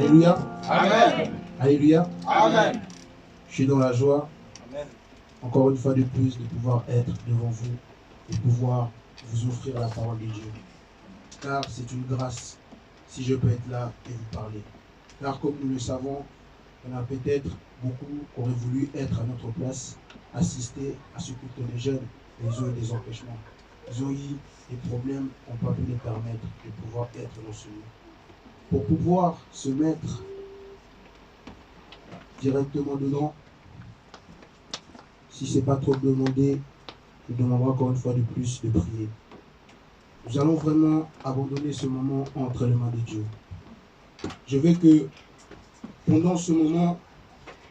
Alléluia. Amen. Alléluia. Amen. Je suis dans la joie, Amen. encore une fois de plus, de pouvoir être devant vous et pouvoir vous offrir la parole de Dieu. Car c'est une grâce si je peux être là et vous parler. Car comme nous le savons, il y en a peut-être beaucoup qui auraient voulu être à notre place, assister à ce culte des jeunes, mais ils ont eu des empêchements. Ils ont eu des problèmes qui n'ont pas pu les permettre de pouvoir être dans ce lieu. Pour pouvoir se mettre directement dedans, si ce n'est pas trop demandé, je demanderai encore une fois de plus de prier. Nous allons vraiment abandonner ce moment entre les mains de Dieu. Je veux que pendant ce moment,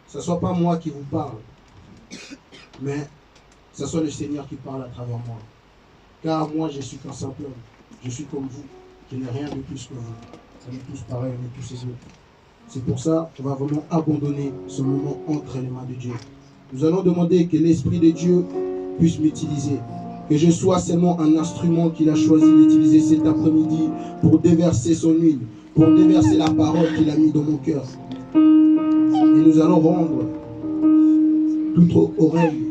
ce ne soit pas moi qui vous parle, mais ce soit le Seigneur qui parle à travers moi. Car moi, je suis qu'un simple homme. Je suis comme vous, je n'ai rien de plus que vous. On est tous pareils, on est tous égaux. C'est pour ça qu'on va vraiment abandonner ce moment entre les mains de Dieu. Nous allons demander que l'Esprit de Dieu puisse m'utiliser. Que je sois seulement un instrument qu'il a choisi d'utiliser cet après-midi pour déverser son huile, pour déverser la parole qu'il a mis dans mon cœur. Et nous allons rendre toute oreille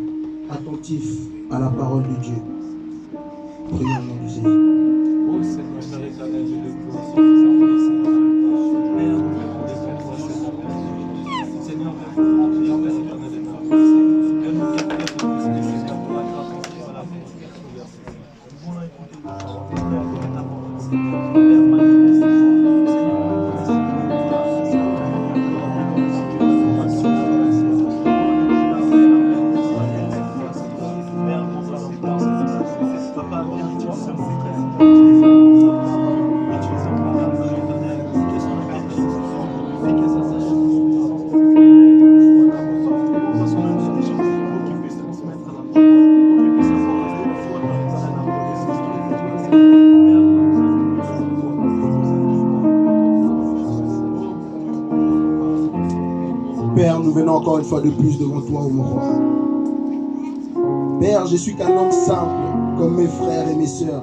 attentif à la parole de Dieu. Prions au nom du Seigneur. Oh Seigneur, Père éternel, je te glorifie. Seigneur, Père, nous venons encore une fois de plus devant toi, ô mon roi. Père, je suis qu'un homme simple, comme mes frères et mes sœurs.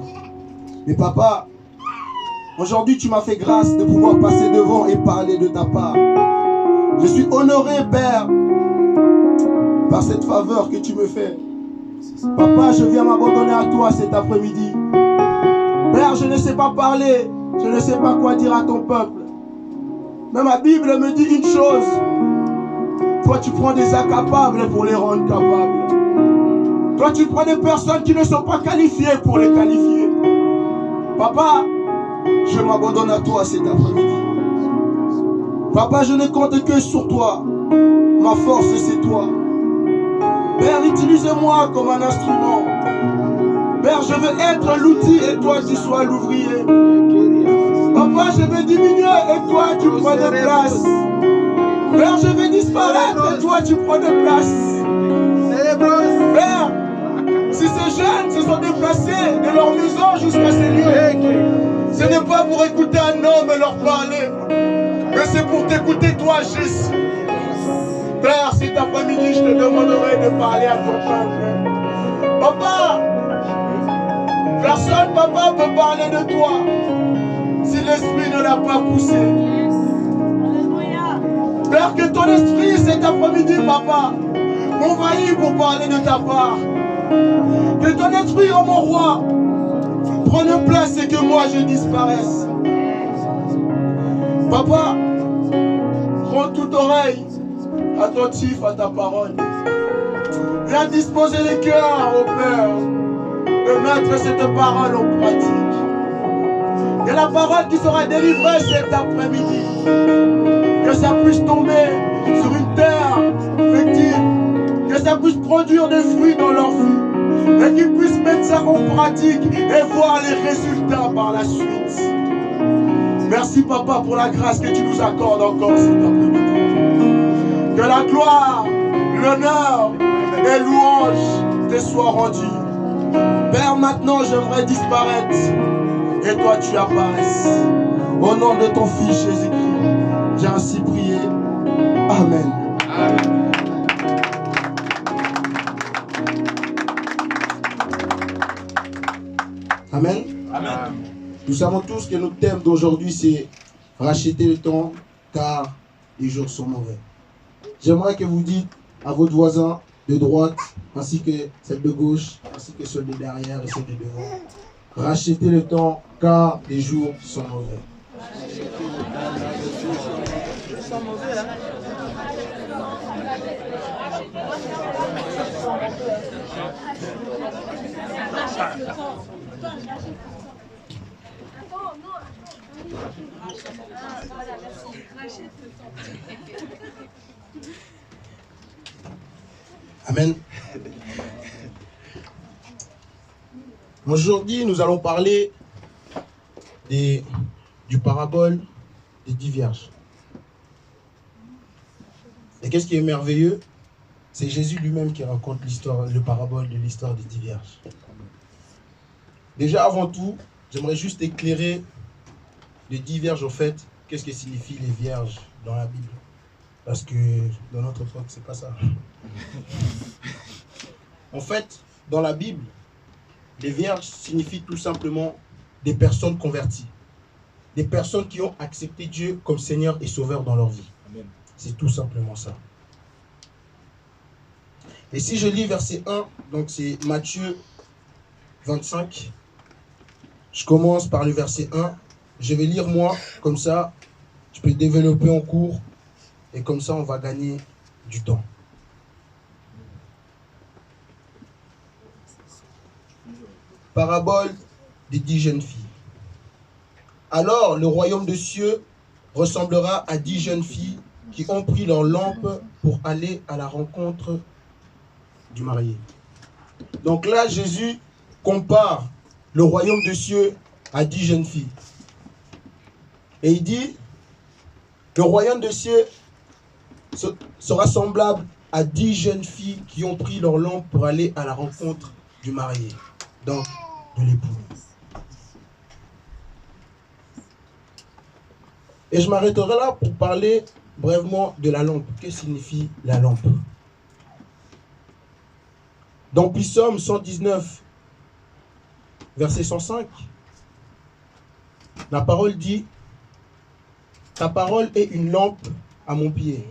Mais papa, aujourd'hui tu m'as fait grâce de pouvoir passer devant et parler de ta part. Je suis honoré, Père, par cette faveur que tu me fais. Papa, je viens m'abandonner à toi cet après-midi. Père, je ne sais pas parler, je ne sais pas quoi dire à ton peuple. Mais ma Bible me dit une chose. Toi, tu prends des incapables pour les rendre capables. Toi, tu prends des personnes qui ne sont pas qualifiées pour les qualifier. Papa, je m'abandonne à toi cet après-midi. Papa, je ne compte que sur toi. Ma force, c'est toi. Père, utilise-moi comme un instrument. Père, je veux être l'outil et toi, tu sois l'ouvrier. Papa, je veux diminuer et toi, tu prends de place. Père, je vais disparaître et toi, tu prends de place. Père, si ces jeunes se sont déplacés de leur maison jusqu'à ces lieux, ce n'est pas pour écouter un homme et leur parler, mais c'est pour t'écouter toi, Jésus. Père, cet après-midi, je te demanderai de parler à ton peuple. Papa, personne, papa, peut parler de toi si l'Esprit ne l'a pas poussé. Père, que ton esprit cet après-midi, papa, m'envahit pour parler de ta part. Que ton esprit, oh mon roi, prenne place et que moi je disparaisse. Papa, prends toute oreille attentif à ta parole. Viens disposer les cœurs, oh Père, de mettre cette parole en pratique. Que la parole qui sera délivrée cet après-midi, que ça puisse tomber sur une terre fétile, que ça puisse produire des fruits dans leur vie, et qu'ils puissent mettre ça en pratique et voir les résultats par la suite. Merci Papa pour la grâce que tu nous accordes encore cet après-midi. Que la gloire, l'honneur et louange te soient rendus. Père, maintenant j'aimerais disparaître et toi tu apparaisses. Au nom de ton Fils Jésus-Christ, j'ai ainsi prié. Amen. Amen. Amen. Amen. Nous savons tous que notre thème d'aujourd'hui c'est racheter le temps car les jours sont mauvais. J'aimerais que vous dites à votre voisin de droite, ainsi que celle de gauche, ainsi que celle de derrière et celle de devant. Rachetez le temps, car les jours sont mauvais. Amen. Aujourd'hui, nous allons parler du parabole des 10 vierges. Et qu'est-ce qui est merveilleux? C'est Jésus lui-même qui raconte le parabole de l'histoire des 10 vierges. Déjà, avant tout, j'aimerais juste éclairer les 10 vierges, en fait, qu'est-ce que signifient les vierges dans la Bible. Parce que dans notre époque, c'est pas ça. En fait, dans la Bible, les vierges signifient tout simplement des personnes converties. Des personnes qui ont accepté Dieu comme Seigneur et Sauveur dans leur vie. Amen. C'est tout simplement ça. Et si je lis verset 1, donc c'est Matthieu 25. Je commence par le verset 1. Je vais lire moi, comme ça, je peux développer en cours. Et comme ça, on va gagner du temps. Parabole des 10 jeunes filles. Alors, le royaume des cieux ressemblera à 10 jeunes filles qui ont pris leur lampe pour aller à la rencontre du marié. Donc là, Jésus compare le royaume des cieux à 10 jeunes filles. Et il dit, le royaume des cieux sera semblable à 10 jeunes filles qui ont pris leur lampe pour aller à la rencontre du marié, donc de l'époux. Et je m'arrêterai là pour parler brièvement de la lampe. Que signifie la lampe? Dans Psaume 119, verset 105, la parole dit, « Ta parole est une lampe à mon pied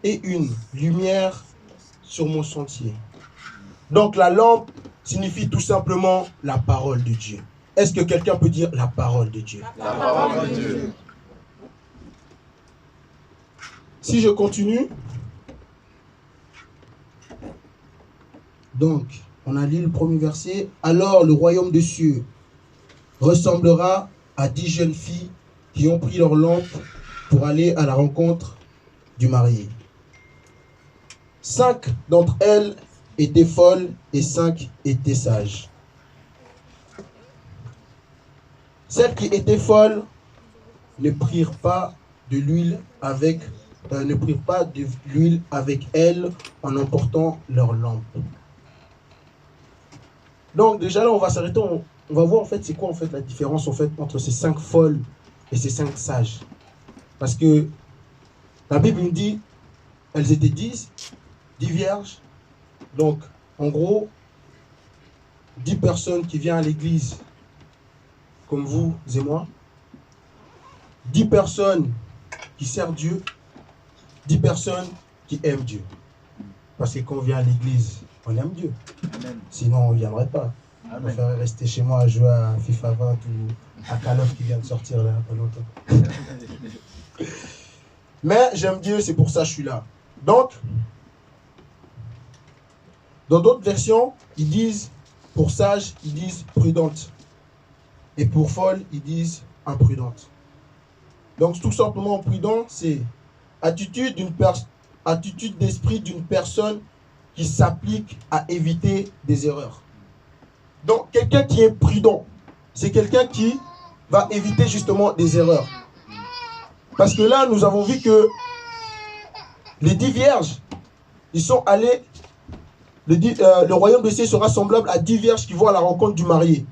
et une lumière sur mon sentier. » Donc la lampe signifie tout simplement la parole de Dieu. Est-ce que quelqu'un peut dire la parole de Dieu? La parole de Dieu. Si je continue, donc on a lu le premier verset. Alors le royaume des cieux ressemblera à 10 jeunes filles qui ont pris leur lampe pour aller à la rencontre du marié. 5 d'entre elles étaient folles et 5 étaient sages. Celles qui étaient folles ne prirent pas de l'huile avec elles en emportant leur lampe. Donc déjà là on va s'arrêter, on va voir en fait c'est quoi en fait la différence en fait entre ces 5 folles et ces 5 sages. Parce que la Bible nous dit elles étaient 10 vierges. Donc en gros 10 personnes qui viennent à l'église comme vous et moi, 10 personnes qui servent Dieu, 10 personnes qui aiment Dieu. Parce que quand on vient à l'église, on aime Dieu. Amen. Sinon, on ne viendrait pas. Amen. On préfère rester chez moi à jouer à FIFA 20 ou à Call of qui vient de sortir là, pas longtemps. Mais j'aime Dieu, c'est pour ça que je suis là. Donc, dans d'autres versions, ils disent, pour sage, ils disent prudente. Et pour folle, ils disent imprudente. Donc tout simplement prudent, c'est attitude d'esprit d'une personne qui s'applique à éviter des erreurs. Donc quelqu'un qui est prudent, c'est quelqu'un qui va éviter justement des erreurs. Parce que là, nous avons vu que les 10 vierges, ils sont allés, le royaume des cieux sera semblable à 10 vierges qui vont à la rencontre du marié.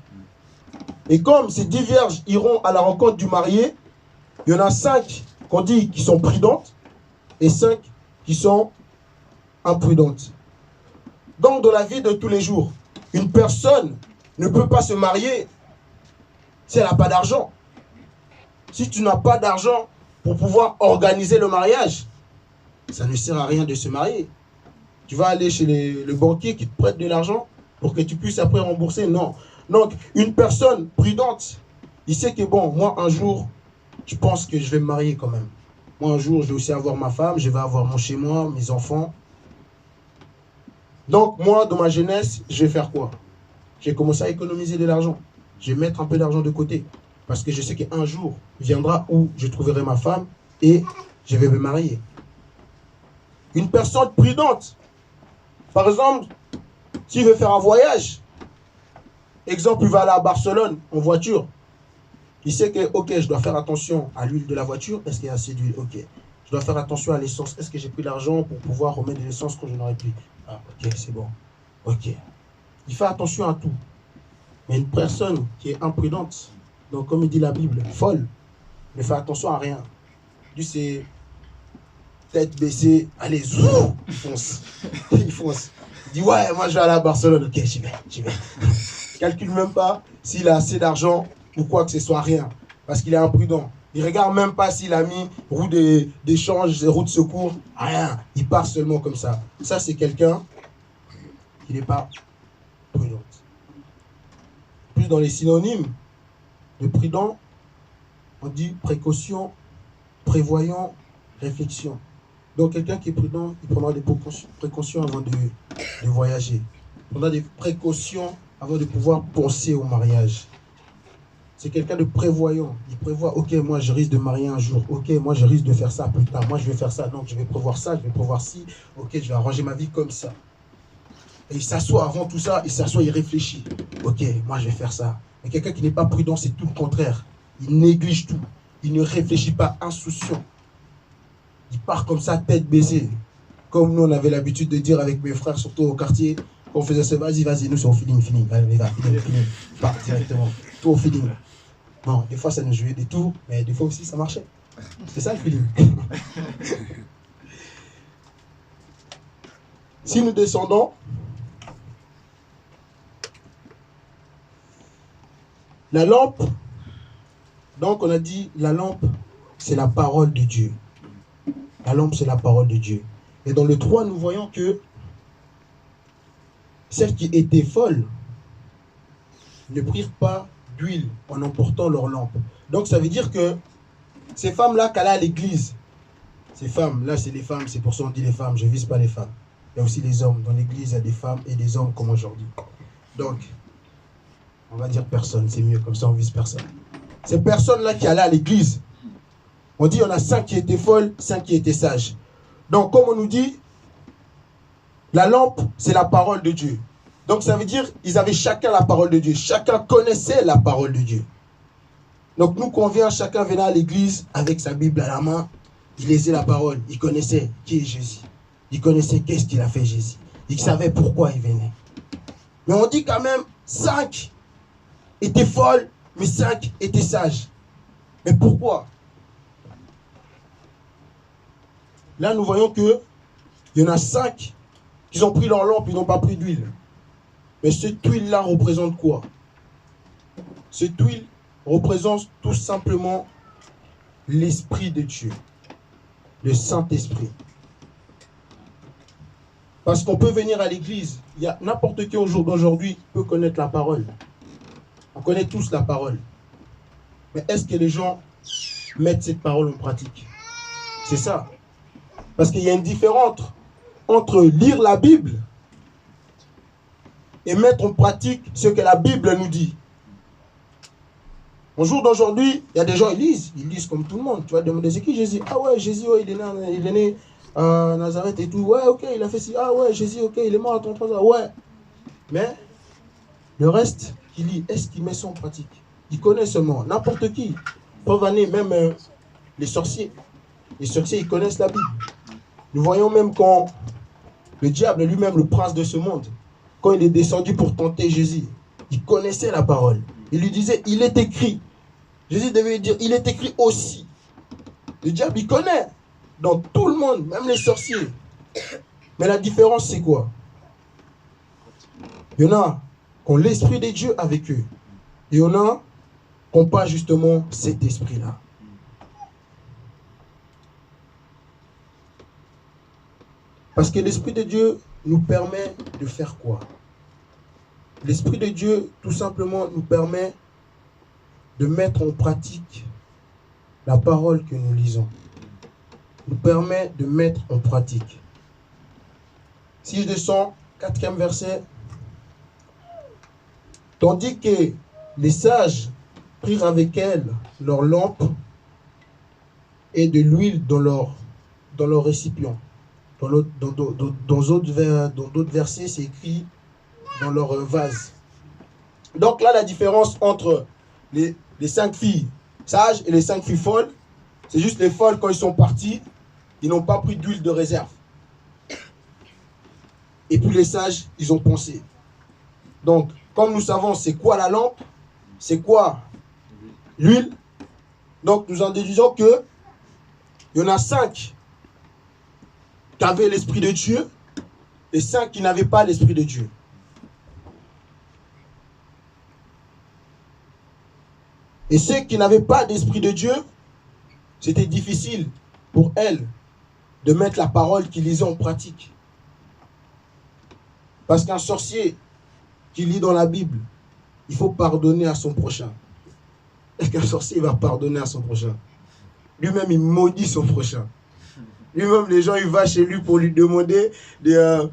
Et comme ces 10 vierges iront à la rencontre du marié, il y en a 5 qu'on dit qui sont prudentes et 5 qui sont imprudentes. Donc dans la vie de tous les jours, une personne ne peut pas se marier si elle n'a pas d'argent. Si tu n'as pas d'argent, pour pouvoir organiser le mariage. Ça ne sert à rien de se marier. Tu vas aller chez le banquier qui te prête de l'argent pour que tu puisses après rembourser. Non. Donc, une personne prudente, il sait que bon, moi, un jour, je pense que je vais me marier quand même. Moi, un jour, je vais aussi avoir ma femme, je vais avoir mon chez-moi, mes enfants. Donc, moi, dans ma jeunesse, je vais faire quoi? J'ai commencé à économiser de l'argent. Je vais mettre un peu d'argent de côté. Parce que je sais qu'un jour viendra où je trouverai ma femme et je vais me marier. Une personne prudente, par exemple, s'il veut faire un voyage, exemple, il va aller à Barcelone en voiture. Il sait que, ok, je dois faire attention à l'huile de la voiture. Est-ce qu'il y a assez d'huile? Ok. Je dois faire attention à l'essence. Est-ce que j'ai pris l'argent pour pouvoir remettre de l'essence quand je n'aurai plus? Ah, ok, c'est bon. Ok. Il fait attention à tout. Mais une personne qui est imprudente, donc comme il dit la Bible, folle, ne fait attention à rien. Lui, c'est tête baissée, allez, zou, il fonce. Il fonce. Il dit, ouais, moi je vais aller à Barcelone. Ok, j'y vais. Il ne calcule même pas s'il a assez d'argent ou quoi que ce soit, rien. Parce qu'il est imprudent. Il ne regarde même pas s'il a mis roue d'échange, roue de secours, rien. Il part seulement comme ça. Ça, c'est quelqu'un qui n'est pas prudent. Plus dans les synonymes de prudent, on dit précaution, prévoyant, réflexion. Donc quelqu'un qui est prudent, il prendra des précautions avant de voyager. Il prendra des précautions avant de pouvoir penser au mariage. C'est quelqu'un de prévoyant. Il prévoit, ok, moi je risque de marier un jour. Ok, moi je risque de faire ça plus tard. Moi je vais faire ça. Donc je vais prévoir ça, je vais prévoir ci. Ok, je vais arranger ma vie comme ça. Et il s'assoit avant tout ça, il réfléchit. Ok, moi je vais faire ça. Mais quelqu'un qui n'est pas prudent, c'est tout le contraire. Il néglige tout. Il ne réfléchit pas, insouciant. Il part comme ça, tête baissée. Comme nous, on avait l'habitude de dire avec mes frères, surtout au quartier, quand on faisait ça, vas-y, nous, c'est au feeling. Allez, les gars, feeling. Part directement. Tout au feeling. Non, des fois, ça nous jouait des tours, mais des fois aussi, ça marchait. C'est ça le feeling. Si nous descendons, la lampe, donc on a dit, la lampe, c'est la parole de Dieu. La lampe, c'est la parole de Dieu. Et dans le 3, nous voyons que celles qui étaient folles ne prirent pas d'huile en emportant leur lampe. Donc ça veut dire que ces femmes-là qu'allaient à l'église, ces femmes, là c'est les femmes, c'est pour ça qu'on dit les femmes, je ne vise pas les femmes. Il y a aussi les hommes. Dans l'église, il y a des femmes et des hommes comme aujourd'hui. Donc, on va dire personne, c'est mieux, comme ça on vise personne. Ces personnes-là qui allaient à l'église, on dit il y en a 5 qui étaient folles, 5 qui étaient sages. Donc, comme on nous dit, la lampe, c'est la parole de Dieu. Donc, ça veut dire ils avaient chacun la parole de Dieu. Chacun connaissait la parole de Dieu. Donc, nous, quand on vient, chacun venait à l'église avec sa Bible à la main. Il lisait la parole. Il connaissait qui est Jésus. Il connaissait qu'est-ce qu'il a fait Jésus. Il savait pourquoi il venait. Mais on dit quand même 5 étaient folles, mais 5 étaient sages. Mais pourquoi? Là, nous voyons qu'il y en a 5 qui ont pris leur lampe, ils n'ont pas pris d'huile. Mais cette huile-là représente quoi? Cette huile représente tout simplement l'Esprit de Dieu, le Saint-Esprit. Parce qu'on peut venir à l'église, il y a n'importe qui au jour d'aujourd'hui peut connaître la parole. On connaît tous la parole. Mais est-ce que les gens mettent cette parole en pratique? C'est ça. Parce qu'il y a une différence entre lire la Bible et mettre en pratique ce que la Bible nous dit. Au jour d'aujourd'hui, il y a des gens, ils lisent comme tout le monde. Tu vas demander, c'est qui Jésus? Ah ouais, Jésus, ouais, il est né à Nazareth et tout. Ouais, ok, il a fait ci. Ah ouais, Jésus, ok, il est mort à 33 ans. Ouais. Mais le reste qu'il lit, est-ce qu'il met ça en pratique? Il connaît seulement. N'importe qui. Preuve année, même les sorciers. Les sorciers, ils connaissent la Bible. Nous voyons même quand le diable lui-même, le prince de ce monde, quand il est descendu pour tenter Jésus, il connaissait la parole. Il lui disait, il est écrit. Jésus devait lui dire, il est écrit aussi. Le diable, il connaît. Donc tout le monde, même les sorciers. Mais la différence, c'est quoi? Il y en a qui ont l'esprit de Dieu avec eux. Et il y en a qui n'ont pas justement cet esprit-là. Parce que l'Esprit de Dieu nous permet de faire quoi? L'Esprit de Dieu, tout simplement, nous permet de mettre en pratique la parole que nous lisons. Nous permet de mettre en pratique. Si je descends, 4e verset. Tandis que les sages prirent avec elles leurs lampes et de l'huile dans leur récipient. Dans d'autres versets, c'est écrit dans leur vase. Donc là, la différence entre les 5 filles sages et les 5 filles folles, c'est juste les folles, quand ils sont partis, ils n'ont pas pris d'huile de réserve. Et puis les sages, ils ont pensé. Donc, comme nous savons c'est quoi la lampe, c'est quoi l'huile, donc nous en déduisons que il y en a 5 qui avaient l'Esprit de Dieu et 5 qui n'avaient pas l'Esprit de Dieu. Et ceux qui n'avaient pas d'Esprit de Dieu, c'était difficile pour elles de mettre la parole qu'ils lisaient en pratique. Parce qu'un sorcier qui lit dans la Bible, il faut pardonner à son prochain. Est-ce qu'un sorcier va pardonner à son prochain? Lui-même, il maudit son prochain. Lui-même, les gens, ils vont chez lui pour lui demander des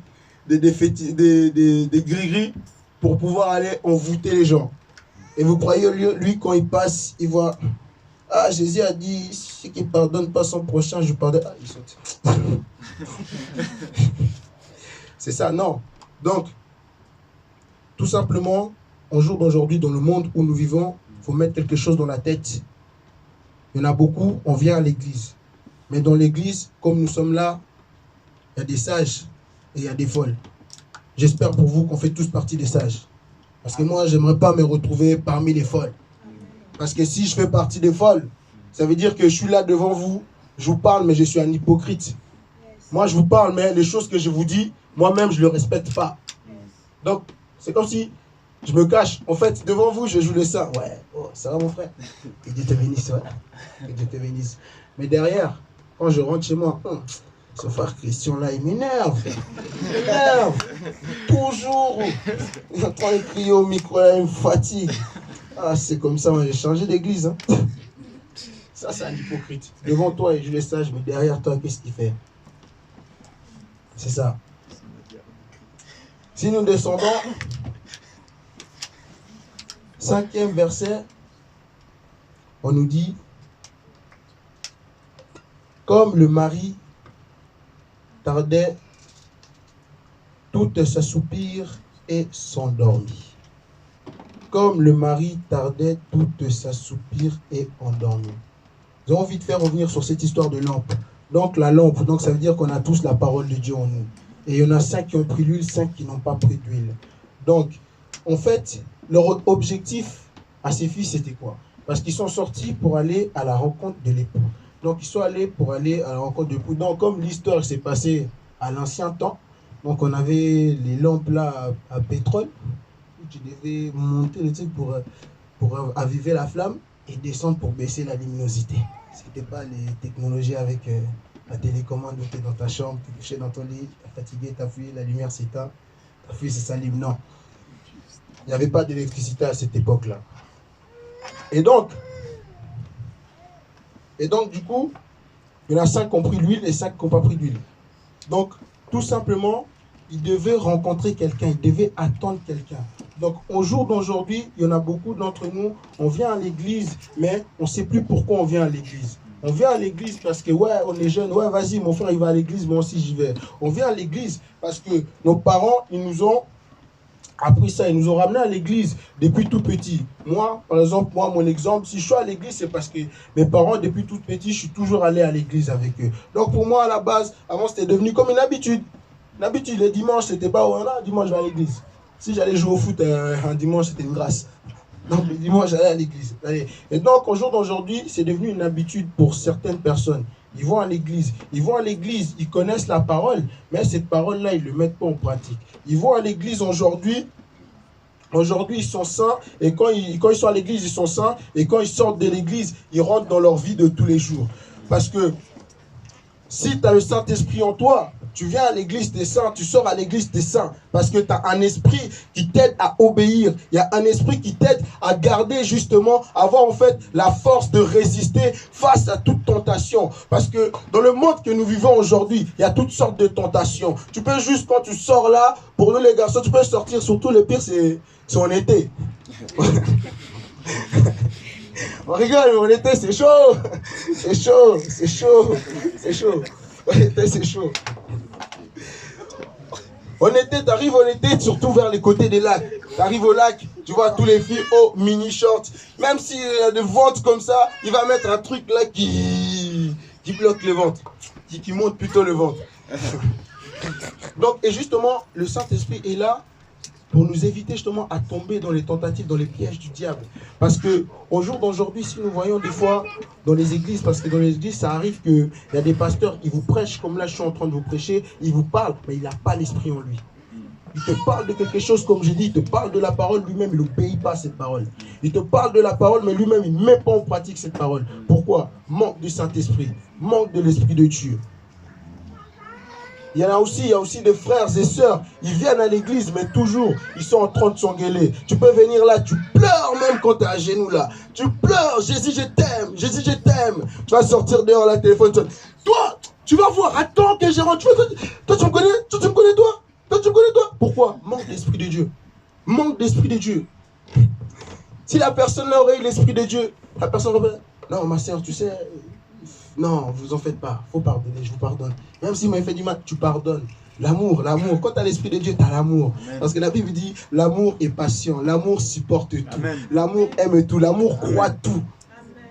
gris-gris pour pouvoir aller envoûter les gens. Et vous croyez, lui, quand il passe, il voit... Ah, Jésus a dit, ceux qui ne pardonnent pas son prochain, je pardonne. Ah, il saute. C'est ça, non. Donc, tout simplement, au jour d'aujourd'hui, dans le monde où nous vivons, il faut mettre quelque chose dans la tête. Il y en a beaucoup, on vient à l'église. Mais dans l'église, comme nous sommes là, il y a des sages et il y a des folles. J'espère pour vous qu'on fait tous partie des sages. Parce que moi, je n'aimerais pas me retrouver parmi les folles. Parce que si je fais partie des folles, ça veut dire que je suis là devant vous, je vous parle, mais je suis un hypocrite. Moi, je vous parle, mais les choses que je vous dis, moi-même, je ne les respecte pas. Donc, c'est comme si je me cache. En fait, devant vous, je joue le saint. Ouais, oh, ça va mon frère? Que Dieu te bénisse, ouais. Que Dieu te bénisse. Mais derrière, quand je rentre chez moi, ce frère Christian là, il m'énerve. Il m'énerve. Toujours. Il est en train de crier au micro, là, il me fatigue. Ah, c'est comme ça, moi, j'ai changé d'église. Hein. Ça, c'est un hypocrite. Devant toi, il joue les sages, mais derrière toi, qu'est-ce qu'il fait? C'est ça. Si nous descendons, 5e verset, on nous dit, comme le mari tardait, toutes s'assoupirent et s'endormit. Comme le mari tardait, toutes s'assoupirent et endormit. Nous avons envie de faire revenir sur cette histoire de lampe. Donc la lampe, donc ça veut dire qu'on a tous la parole de Dieu en nous. Et il y en a 5 qui ont pris l'huile, 5 qui n'ont pas pris d'huile. Donc, en fait, leur objectif à ces filles, c'était quoi? Parce qu'ils sont sortis pour aller à la rencontre de l'époux. Donc, ils sont allés pour aller à la rencontre de l'époux. Donc, comme l'histoire s'est passée à l'ancien temps, donc on avait les lampes là à pétrole. Tu devais monter le truc pour aviver la flamme et descendre pour baisser la luminosité. Ce n'était pas les technologies avec la télécommande où tu es dans ta chambre, tu es couché dans ton lit, tu es fatigué, tu as fui, la lumière s'éteint, tu as fui, ça s'allume. Non. Il n'y avait pas d'électricité à cette époque-là. Et donc, du coup, il y en a 5 qui ont pris l'huile et 5 qui n'ont pas pris d'huile. Donc, tout simplement, ils devaient rencontrer quelqu'un, ils devaient attendre quelqu'un. Donc, au jour d'aujourd'hui, il y en a beaucoup d'entre nous, on vient à l'église, mais on ne sait plus pourquoi on vient à l'église. On vient à l'église parce que, ouais, on est jeune, ouais, vas-y, mon frère, il va à l'église, moi aussi, j'y vais. On vient à l'église parce que nos parents, ils nous ont appris ça, ils nous ont ramené à l'église depuis tout petit. Moi, par exemple, mon exemple, si je suis à l'église, c'est parce que mes parents, depuis tout petit, je suis toujours allé à l'église avec eux. Donc, pour moi, à la base, avant, c'était devenu comme une habitude. L'habitude, les dimanches, c'était pas, ouais, là, dimanche, je vais à l'église. Si j'allais jouer au foot un dimanche, c'était une grâce. Donc, le dimanche, j'allais à l'église. Et donc, au jour d'aujourd'hui, c'est devenu une habitude pour certaines personnes. Ils vont à l'église. Ils vont à l'église, ils connaissent la parole, mais cette parole-là, ils ne le mettent pas en pratique. Ils vont à l'église aujourd'hui. Aujourd'hui, ils sont saints. Et quand ils sont à l'église, ils sont saints. Et quand ils sortent de l'église, ils rentrent dans leur vie de tous les jours. Parce que si tu as le Saint-Esprit en toi, tu viens à l'église des saints, tu sors à l'église des saints, parce que tu as un esprit qui t'aide à obéir. Il y a un esprit qui t'aide à garder justement, avoir en fait la force de résister face à toute tentation. Parce que dans le monde que nous vivons aujourd'hui, il y a toutes sortes de tentations. Tu peux juste, quand tu sors là, pour nous les garçons, tu peux sortir, surtout le pire, c'est en été. On rigole, mais en été, c'est chaud. C'est chaud, c'est chaud, c'est chaud. En été, c'est chaud. En été, tu arrives en été, surtout vers les côtés des lacs. Tu arrives au lac, tu vois tous les filles au mini shorts. Même s'il y a des ventres comme ça, il va mettre un truc là qui bloque le ventre, qui monte plutôt le ventre. Donc, et justement, le Saint-Esprit est là pour nous éviter justement à tomber dans les tentatives, dans les pièges du diable. Parce que au jour d'aujourd'hui, si nous voyons des fois dans les églises, parce que dans les églises, ça arrive qu'il y a des pasteurs qui vous prêchent, comme là je suis en train de vous prêcher, ils vous parlent, mais il n'a pas l'esprit en lui. Il te parle de quelque chose, comme j'ai dit, il te parle de la parole, lui-même, il n'obéit pas à cette parole. Il te parle de la parole, mais lui-même, il ne met pas en pratique cette parole. Pourquoi? Manque du Saint-Esprit, manque de l'Esprit de Dieu. Il y a aussi des frères et sœurs, ils viennent à l'église, mais toujours, ils sont en train de s'engueuler. Tu peux venir là, tu pleures même quand tu es à genoux là. Tu pleures, Jésus, je t'aime, Jésus, je t'aime. Tu vas sortir dehors, la téléphone, toi, tu vas voir, attends que je rentre. Toi, tu me connais, toi, tu me connais, toi. Toi, tu me connais, toi. Pourquoi? Manque d'esprit de Dieu. Manque d'esprit de Dieu. Si la personne là aurait eu l'esprit de Dieu, la personne aurait... Non, ma sœur, tu sais... Non, vous en faites pas. Faut pardonner, je vous pardonne. Même si vous m'avez fait du mal, tu pardonnes. L'amour. Quand tu as l'esprit de Dieu, tu as l'amour. Parce que la Bible dit, l'amour est patient, l'amour supporte tout. L'amour aime tout, l'amour croit tout.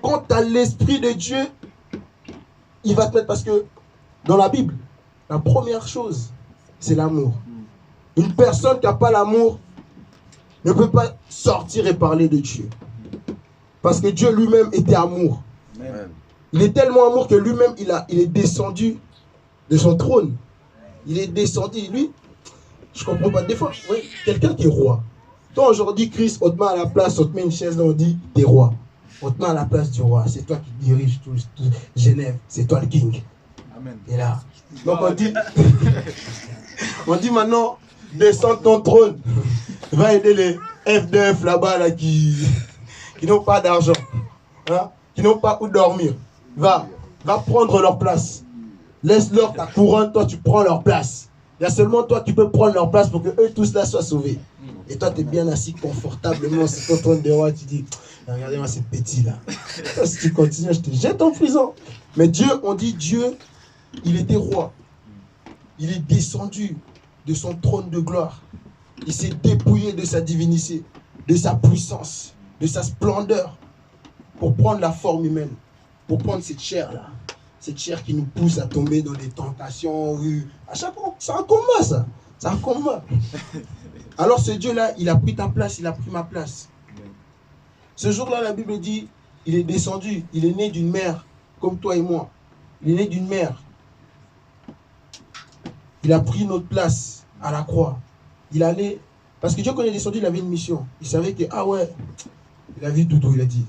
Quand tu as l'esprit de Dieu, il va te mettre, parce que dans la Bible, la première chose, c'est l'amour. Une personne qui n'a pas l'amour ne peut pas sortir et parler de Dieu. Parce que Dieu lui-même était amour. Amen. Il est tellement amour que lui-même, il est descendu de son trône. Il est descendu, lui, je ne comprends pas. Des fois, oui, quelqu'un qui est roi. Toi, aujourd'hui, Christ, on te met à la place, on te met une chaise là, on dit, t'es roi. On te met à la place du roi. C'est toi qui diriges tout Genève. C'est toi le king. Amen. Et là. Donc on dit, on dit maintenant, descends de ton trône. Va aider les F2F là-bas là, qui n'ont pas d'argent. Hein, qui n'ont pas où dormir. Va prendre leur place. Laisse-leur ta couronne, toi tu prends leur place. Il y a seulement toi qui peux prendre leur place pour que eux tous là soient sauvés. Et toi tu es bien assis confortablement sur ton trône de roi, tu dis, regardez-moi ces petits là. Toi, si tu continues, je te jette en prison. Mais Dieu, on dit Dieu, il était roi. Il est descendu de son trône de gloire. Il s'est dépouillé de sa divinité, de sa puissance, de sa splendeur, pour prendre la forme humaine, pour prendre cette chair-là. Cette chair qui nous pousse à tomber dans des tentations. À chaque fois, c'est un combat, ça. C'est un combat. Alors ce Dieu-là, il a pris ta place, il a pris ma place. Ce jour-là, la Bible dit, il est descendu, il est né d'une mère, comme toi et moi. Il est né d'une mère. Il a pris notre place à la croix. Il allait, parce que Dieu, quand il est descendu, il avait une mission. Il savait que, ah ouais, il a vu Doudou, il a dit,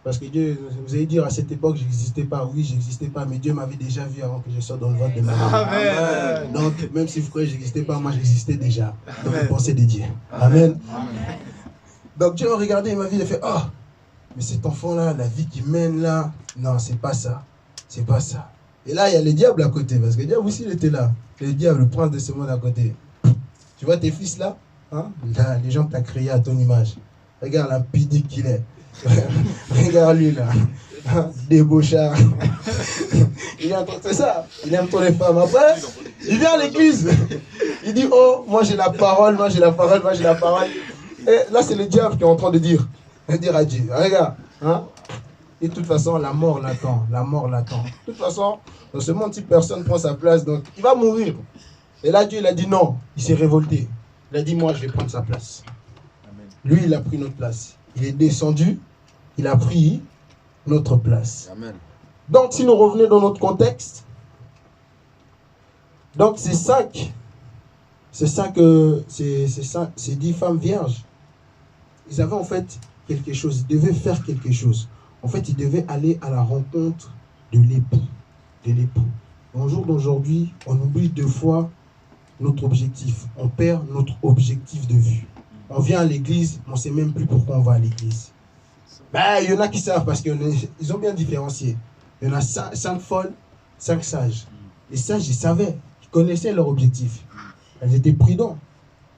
parce que Dieu, vous allez dire, à cette époque, je n'existais pas. Oui, je n'existais pas, mais Dieu m'avait déjà vu avant que je sorte dans le ventre de ma mère. Amen. Donc, même si vous croyez que je n'existais pas, moi, j'existais déjà dans les pensées de Dieu. Amen. Amen. Donc, Dieu m'a regardé, il m'a vu, il a fait, oh, mais cet enfant-là, la vie qu'il mène là, non, c'est pas ça. C'est pas ça. Et là, il y a le diable à côté, parce que le diable aussi, il était là. Le diable, le prince de ce monde à côté. Tu vois tes fils là, hein? Là, les gens que tu as créés à ton image. Regarde la pidique qu'il est. Regarde lui là. Débauchard. Il est en train de ça. Il aime trop les femmes. Après, il vient à l'église. Il dit, oh, moi j'ai la parole, moi j'ai la parole, moi j'ai la parole. Et là, c'est le diable qui est en train de dire à Dieu, regarde, hein? Et de toute façon, la mort l'attend. La mort l'attend. De toute façon, dans ce monde, si personne prend sa place, donc il va mourir. Et là, Dieu, il a dit non. Il s'est révolté. Il a dit, moi, je vais prendre sa place. Amen. Lui, il a pris notre place. Il est descendu. Il a pris notre place. Amen. Donc, si nous revenons dans notre contexte, donc ces 10 femmes vierges, ils avaient en fait quelque chose. Ils devaient faire quelque chose. En fait, ils devaient aller à la rencontre de l'époux. De l'époux. Au jour d'aujourd'hui, on oublie deux fois notre objectif. On perd notre objectif de vue. On vient à l'église, on ne sait même plus pourquoi on va à l'église. Ben, il y en a qui savent parce qu'ils ont bien différencié. Il y en a 5 folles, 5 sages. Les sages, ils savaient, ils connaissaient leur objectif. Elles étaient prudentes,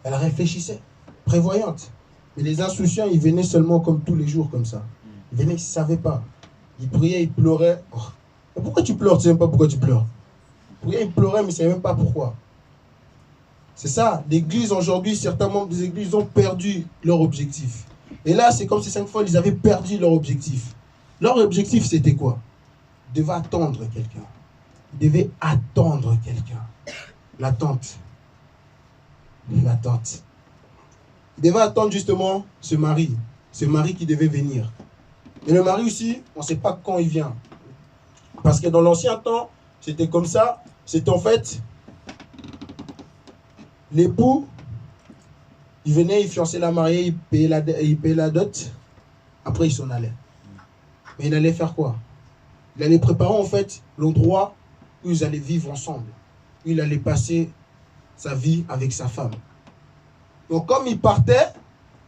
elles réfléchissaient, prévoyantes. Mais les insouciants, ils venaient seulement comme tous les jours, comme ça. Ils venaient, ils ne savaient pas. Ils priaient, ils pleuraient. Oh. Mais pourquoi tu pleures? Tu ne sais même pas pourquoi tu pleures. Ils priaient, ils pleuraient, mais ils ne savaient même pas pourquoi. C'est ça, l'église aujourd'hui, certains membres des églises ont perdu leur objectif. Et là, c'est comme ces 5 folles, ils avaient perdu leur objectif. Leur objectif, c'était quoi? Ils devaient attendre quelqu'un. Ils devaient attendre quelqu'un. L'attente. L'attente. Ils devaient attendre justement ce mari qui devait venir. Et le mari aussi, on ne sait pas quand il vient. Parce que dans l'ancien temps, c'était comme ça. C'était en fait, l'époux, il venait, il fiançait la mariée, il payait la dot. Après, il s'en allait. Mais il allait faire quoi? Il allait préparer en fait l'endroit où ils allaient vivre ensemble. Où il allait passer sa vie avec sa femme. Donc comme il partait,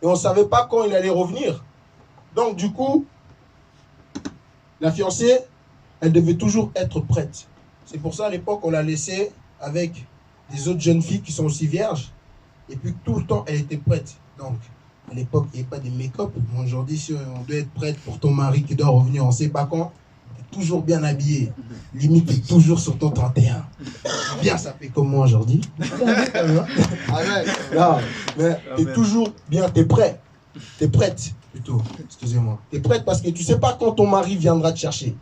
et on ne savait pas quand il allait revenir. Donc du coup, la fiancée, elle devait toujours être prête. C'est pour ça à l'époque, on l'a laissée avec des autres jeunes filles qui sont aussi vierges. Et puis tout le temps, elle était prête. Donc à l'époque, il n'y avait pas de make-up. Aujourd'hui, si on doit être prête pour ton mari qui doit revenir, on ne sait pas quand. Toujours bien habillé, limite t'es toujours sur ton 31. Bien sapé comme moi aujourd'hui. Non, mais t'es toujours bien, t'es prêt. T'es prête plutôt, excusez-moi. T'es prête parce que tu sais pas quand ton mari viendra te chercher.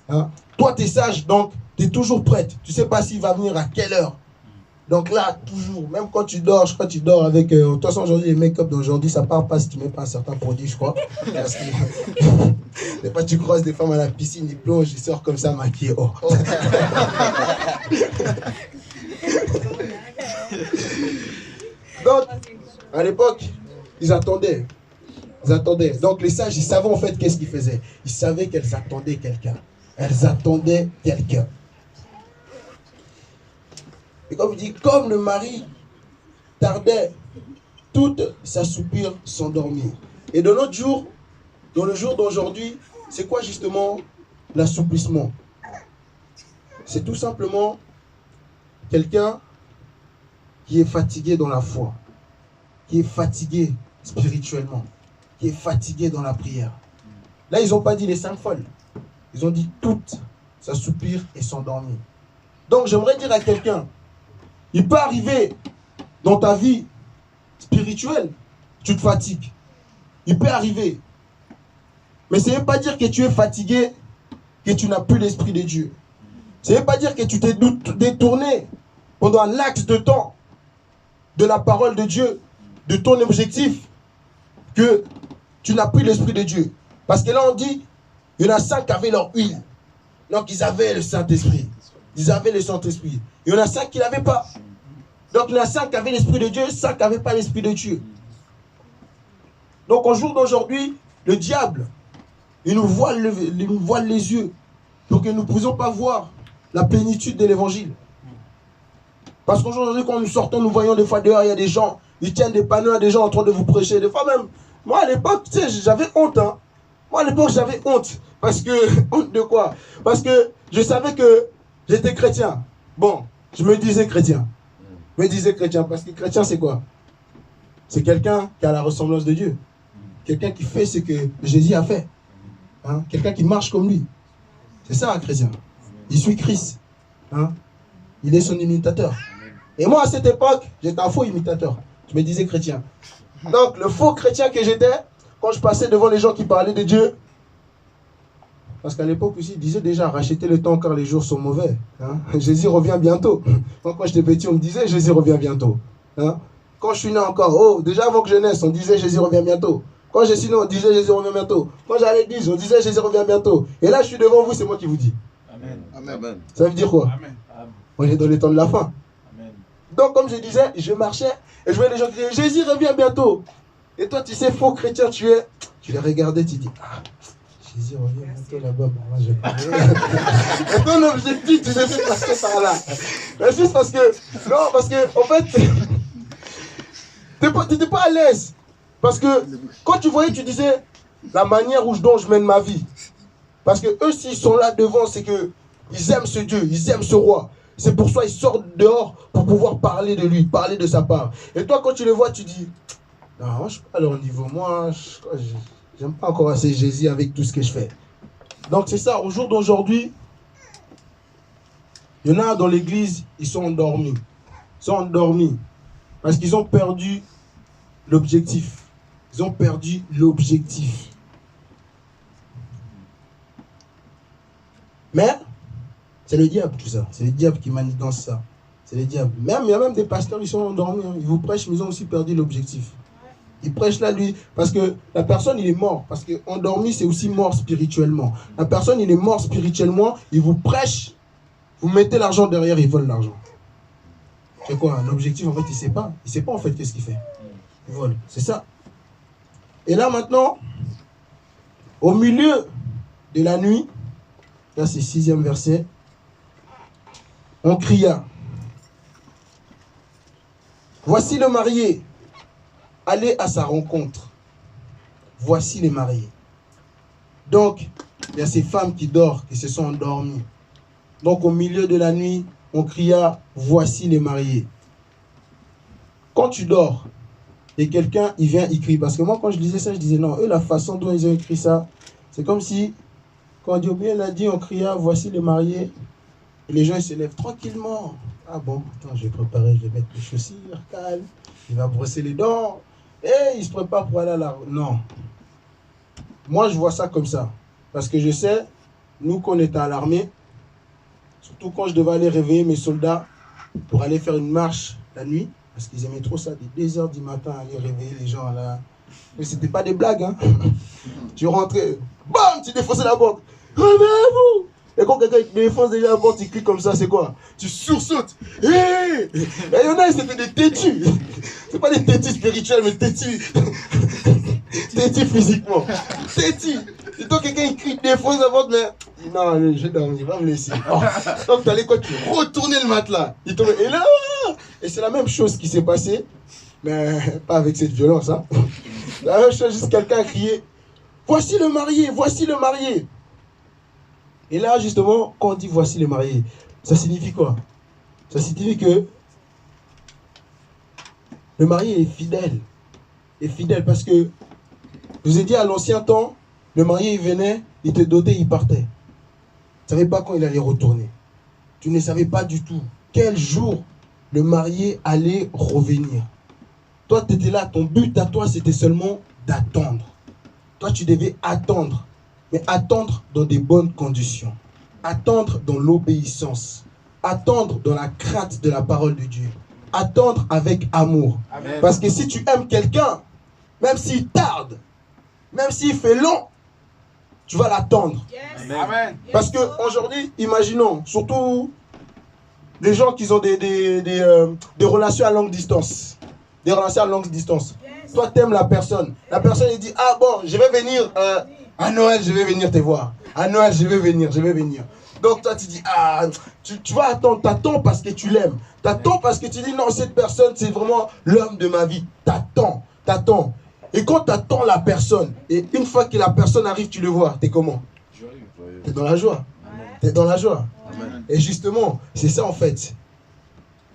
Hein? Toi t'es sage, donc t'es toujours prête. Tu sais pas s'il va venir à quelle heure. Donc là, toujours, même quand tu dors, je crois que tu dors avec... de toute façon, aujourd'hui, les make-up d'aujourd'hui, ça part pas si tu mets pas un certain produit, je crois. Parce que... des fois, tu croises des femmes à la piscine, ils plongent, ils sortent comme ça, maquillés. Oh. Donc, à l'époque, ils attendaient. Ils attendaient. Donc, les sages, ils savaient en fait qu'est-ce qu'ils faisaient. Ils savaient qu'elles attendaient quelqu'un. Elles attendaient quelqu'un. Et comme il dit, comme le mari tardait, toutes s'assoupirent, s'endormir. Et de notre jour, dans le jour d'aujourd'hui, c'est quoi justement l'assouplissement? C'est tout simplement quelqu'un qui est fatigué dans la foi, qui est fatigué spirituellement, qui est fatigué dans la prière. Là, ils n'ont pas dit les 5 folles. Ils ont dit toutes s'assoupirent et s'endormir. Donc, j'aimerais dire à quelqu'un, il peut arriver dans ta vie spirituelle, tu te fatigues. Il peut arriver. Mais ça ne veut pas dire que tu es fatigué, que tu n'as plus l'Esprit de Dieu. Ça ne veut pas dire que tu t'es détourné pendant un laps de temps de la parole de Dieu, de ton objectif, que tu n'as plus l'Esprit de Dieu. Parce que là, on dit, il y en a 5 qui avaient leur huile. Donc, ils avaient le Saint-Esprit. Ils avaient le Saint-Esprit. Il y en a 5 qui ne l'avaient pas. Donc, il y en a 5 qui avaient l'Esprit de Dieu, 5 qui n'avaient pas l'Esprit de Dieu. Donc, au jour d'aujourd'hui, le diable, il nous voile les yeux pour que nous ne puissions pas voir la plénitude de l'évangile. Parce qu'aujourd'hui, quand nous sortons, nous voyons des fois dehors, il y a des gens, ils tiennent des panneaux à des gens en train de vous prêcher. Des fois même, moi à l'époque, tu sais, j'avais honte. Hein. Moi à l'époque, j'avais honte. Parce que, honte de quoi? Parce que je savais que j'étais chrétien. Bon, je me disais chrétien. Je me disais chrétien, parce que chrétien, c'est quoi? C'est quelqu'un qui a la ressemblance de Dieu. Quelqu'un qui fait ce que Jésus a fait. Hein? Quelqu'un qui marche comme lui. C'est ça un chrétien. Il suit Christ. Hein? Il est son imitateur. Et moi, à cette époque, j'étais un faux imitateur. Je me disais chrétien. Donc, le faux chrétien que j'étais, quand je passais devant les gens qui parlaient de Dieu, parce qu'à l'époque aussi, ils disaient déjà, rachetez le temps car les jours sont mauvais. Hein? Jésus revient bientôt. Moi, quand j'étais petit, on me disait, Jésus revient bientôt. Hein? Quand je suis né encore, oh, déjà avant que je naisse, on disait, Jésus revient bientôt. Quand je suis né, on disait, Jésus revient bientôt. Quand j'allais à l'église, on disait, Jésus revient bientôt. Et là, je suis devant vous, c'est moi qui vous dis. Amen. Amen. Ça veut dire quoi? Amen. On est dans les temps de la fin. Amen. Donc, comme je disais, je marchais et je voyais les gens qui disaient, Jésus revient bientôt. Et toi, tu sais, faux chrétien, tu les regardais, tu dis, ah, Jésus, reviens-toi là-bas, moi je connais. Et ton objectif, tu devais passer par là. Mais juste parce que, non, parce que, en fait, tu n'étais pas à l'aise. Parce que, quand tu voyais, tu disais, la manière dont je mène ma vie. Parce que eux, s'ils sont là devant, c'est que ils aiment ce Dieu, ils aiment ce roi. C'est pour ça qu'ils sortent dehors pour pouvoir parler de lui, parler de sa part. Et toi, quand tu le vois, tu dis, non, moi, je ne suis pas à leur niveau. Moi, j'aime pas encore assez Jésus avec tout ce que je fais. Donc, c'est ça. Au jour d'aujourd'hui, il y en a dans l'église, ils sont endormis. Ils sont endormis parce qu'ils ont perdu l'objectif. Ils ont perdu l'objectif. Mais, c'est le diable tout ça. C'est le diable qui manipule ça. C'est le diable. Même, il y a même des pasteurs, ils sont endormis. Hein. Ils vous prêchent, mais ils ont aussi perdu l'objectif. Ils prêchent là, lui, parce que la personne, il est mort. Parce que endormi, c'est aussi mort spirituellement. La personne, il est mort spirituellement. Il vous prêche. Vous mettez l'argent derrière, il vole l'argent. C'est quoi? L'objectif, en fait, il ne sait pas. Il ne sait pas, en fait, qu'est-ce qu'il fait. Il vole. C'est ça. Et là, maintenant, au milieu de la nuit, là, c'est 6e verset, on cria. Voici le marié. Allez à sa rencontre. Voici les mariés. Donc, il y a ces femmes qui dorment, qui se sont endormies. Donc, au milieu de la nuit, on cria, voici les mariés. Quand tu dors, et quelqu'un, il vient, il crie. Parce que moi, quand je disais ça, je disais non. Eux, la façon dont ils ont écrit ça, c'est comme si, quand Dieu bien l'a dit, on cria, voici les mariés. Et les gens, ils se lèvent tranquillement. Ah bon, attends, je vais préparer, je vais mettre les chaussures, calme. Il va brosser les dents. Et il se prépare pour aller à la... Non. Moi, je vois ça comme ça. Parce que je sais, nous, qu'on était à l'armée, surtout quand je devais aller réveiller mes soldats pour aller faire une marche la nuit, parce qu'ils aimaient trop ça, dès 2h du matin, aller réveiller les gens là. Mais c'était pas des blagues, hein. Tu rentrais, bam, tu défonçais la porte. Réveillez-vous! Et quand quelqu'un défonce déjà la porte, il crie comme ça, c'est quoi? Tu sursautes. Hey! Et il y en a, c'était des têtus. C'est pas des têtus spirituels, mais têtus. Têtus physiquement. Têtus. Et toi, quelqu'un il crie, défonce la porte, mais. Non, je dors, il va me laisser. Oh. Donc, tu allais quoi? Tu retournais le matelas. Il tombait. Et là, et c'est la même chose qui s'est passée, mais pas avec cette violence. Hein. La même chose, juste quelqu'un a crié, voici le marié, voici le marié. Et là, justement, quand on dit voici le marié, ça signifie quoi? Ça signifie que le marié est fidèle. Est fidèle parce que, je vous ai dit à l'ancien temps, le marié, il venait, il te dotait, il partait. Tu ne savais pas quand il allait retourner. Tu ne savais pas du tout quel jour le marié allait revenir. Toi, tu étais là, ton but à toi, c'était seulement d'attendre. Toi, tu devais attendre. Mais attendre dans des bonnes conditions. Attendre dans l'obéissance. Attendre dans la crainte de la parole de Dieu. Attendre avec amour. Amen. Parce que si tu aimes quelqu'un, même s'il tarde, même s'il fait long, tu vas l'attendre. Yes. Amen. Parce qu'aujourd'hui, imaginons, surtout les gens qui ont des relations à longue distance. Des relations à longue distance. Yes. Toi, tu aimes la personne. La personne, elle dit, ah bon, je vais venir... à Noël, je vais venir te voir. À Noël, je vais venir. Donc toi, tu dis, ah, tu vas attendre. T'attends parce que tu l'aimes. T'attends parce que tu dis, non, cette personne, c'est vraiment l'homme de ma vie. T'attends. Et quand t'attends la personne, et une fois que la personne arrive, tu le vois, t'es comment? T'es dans la joie. T'es dans la joie. Et justement, c'est ça en fait.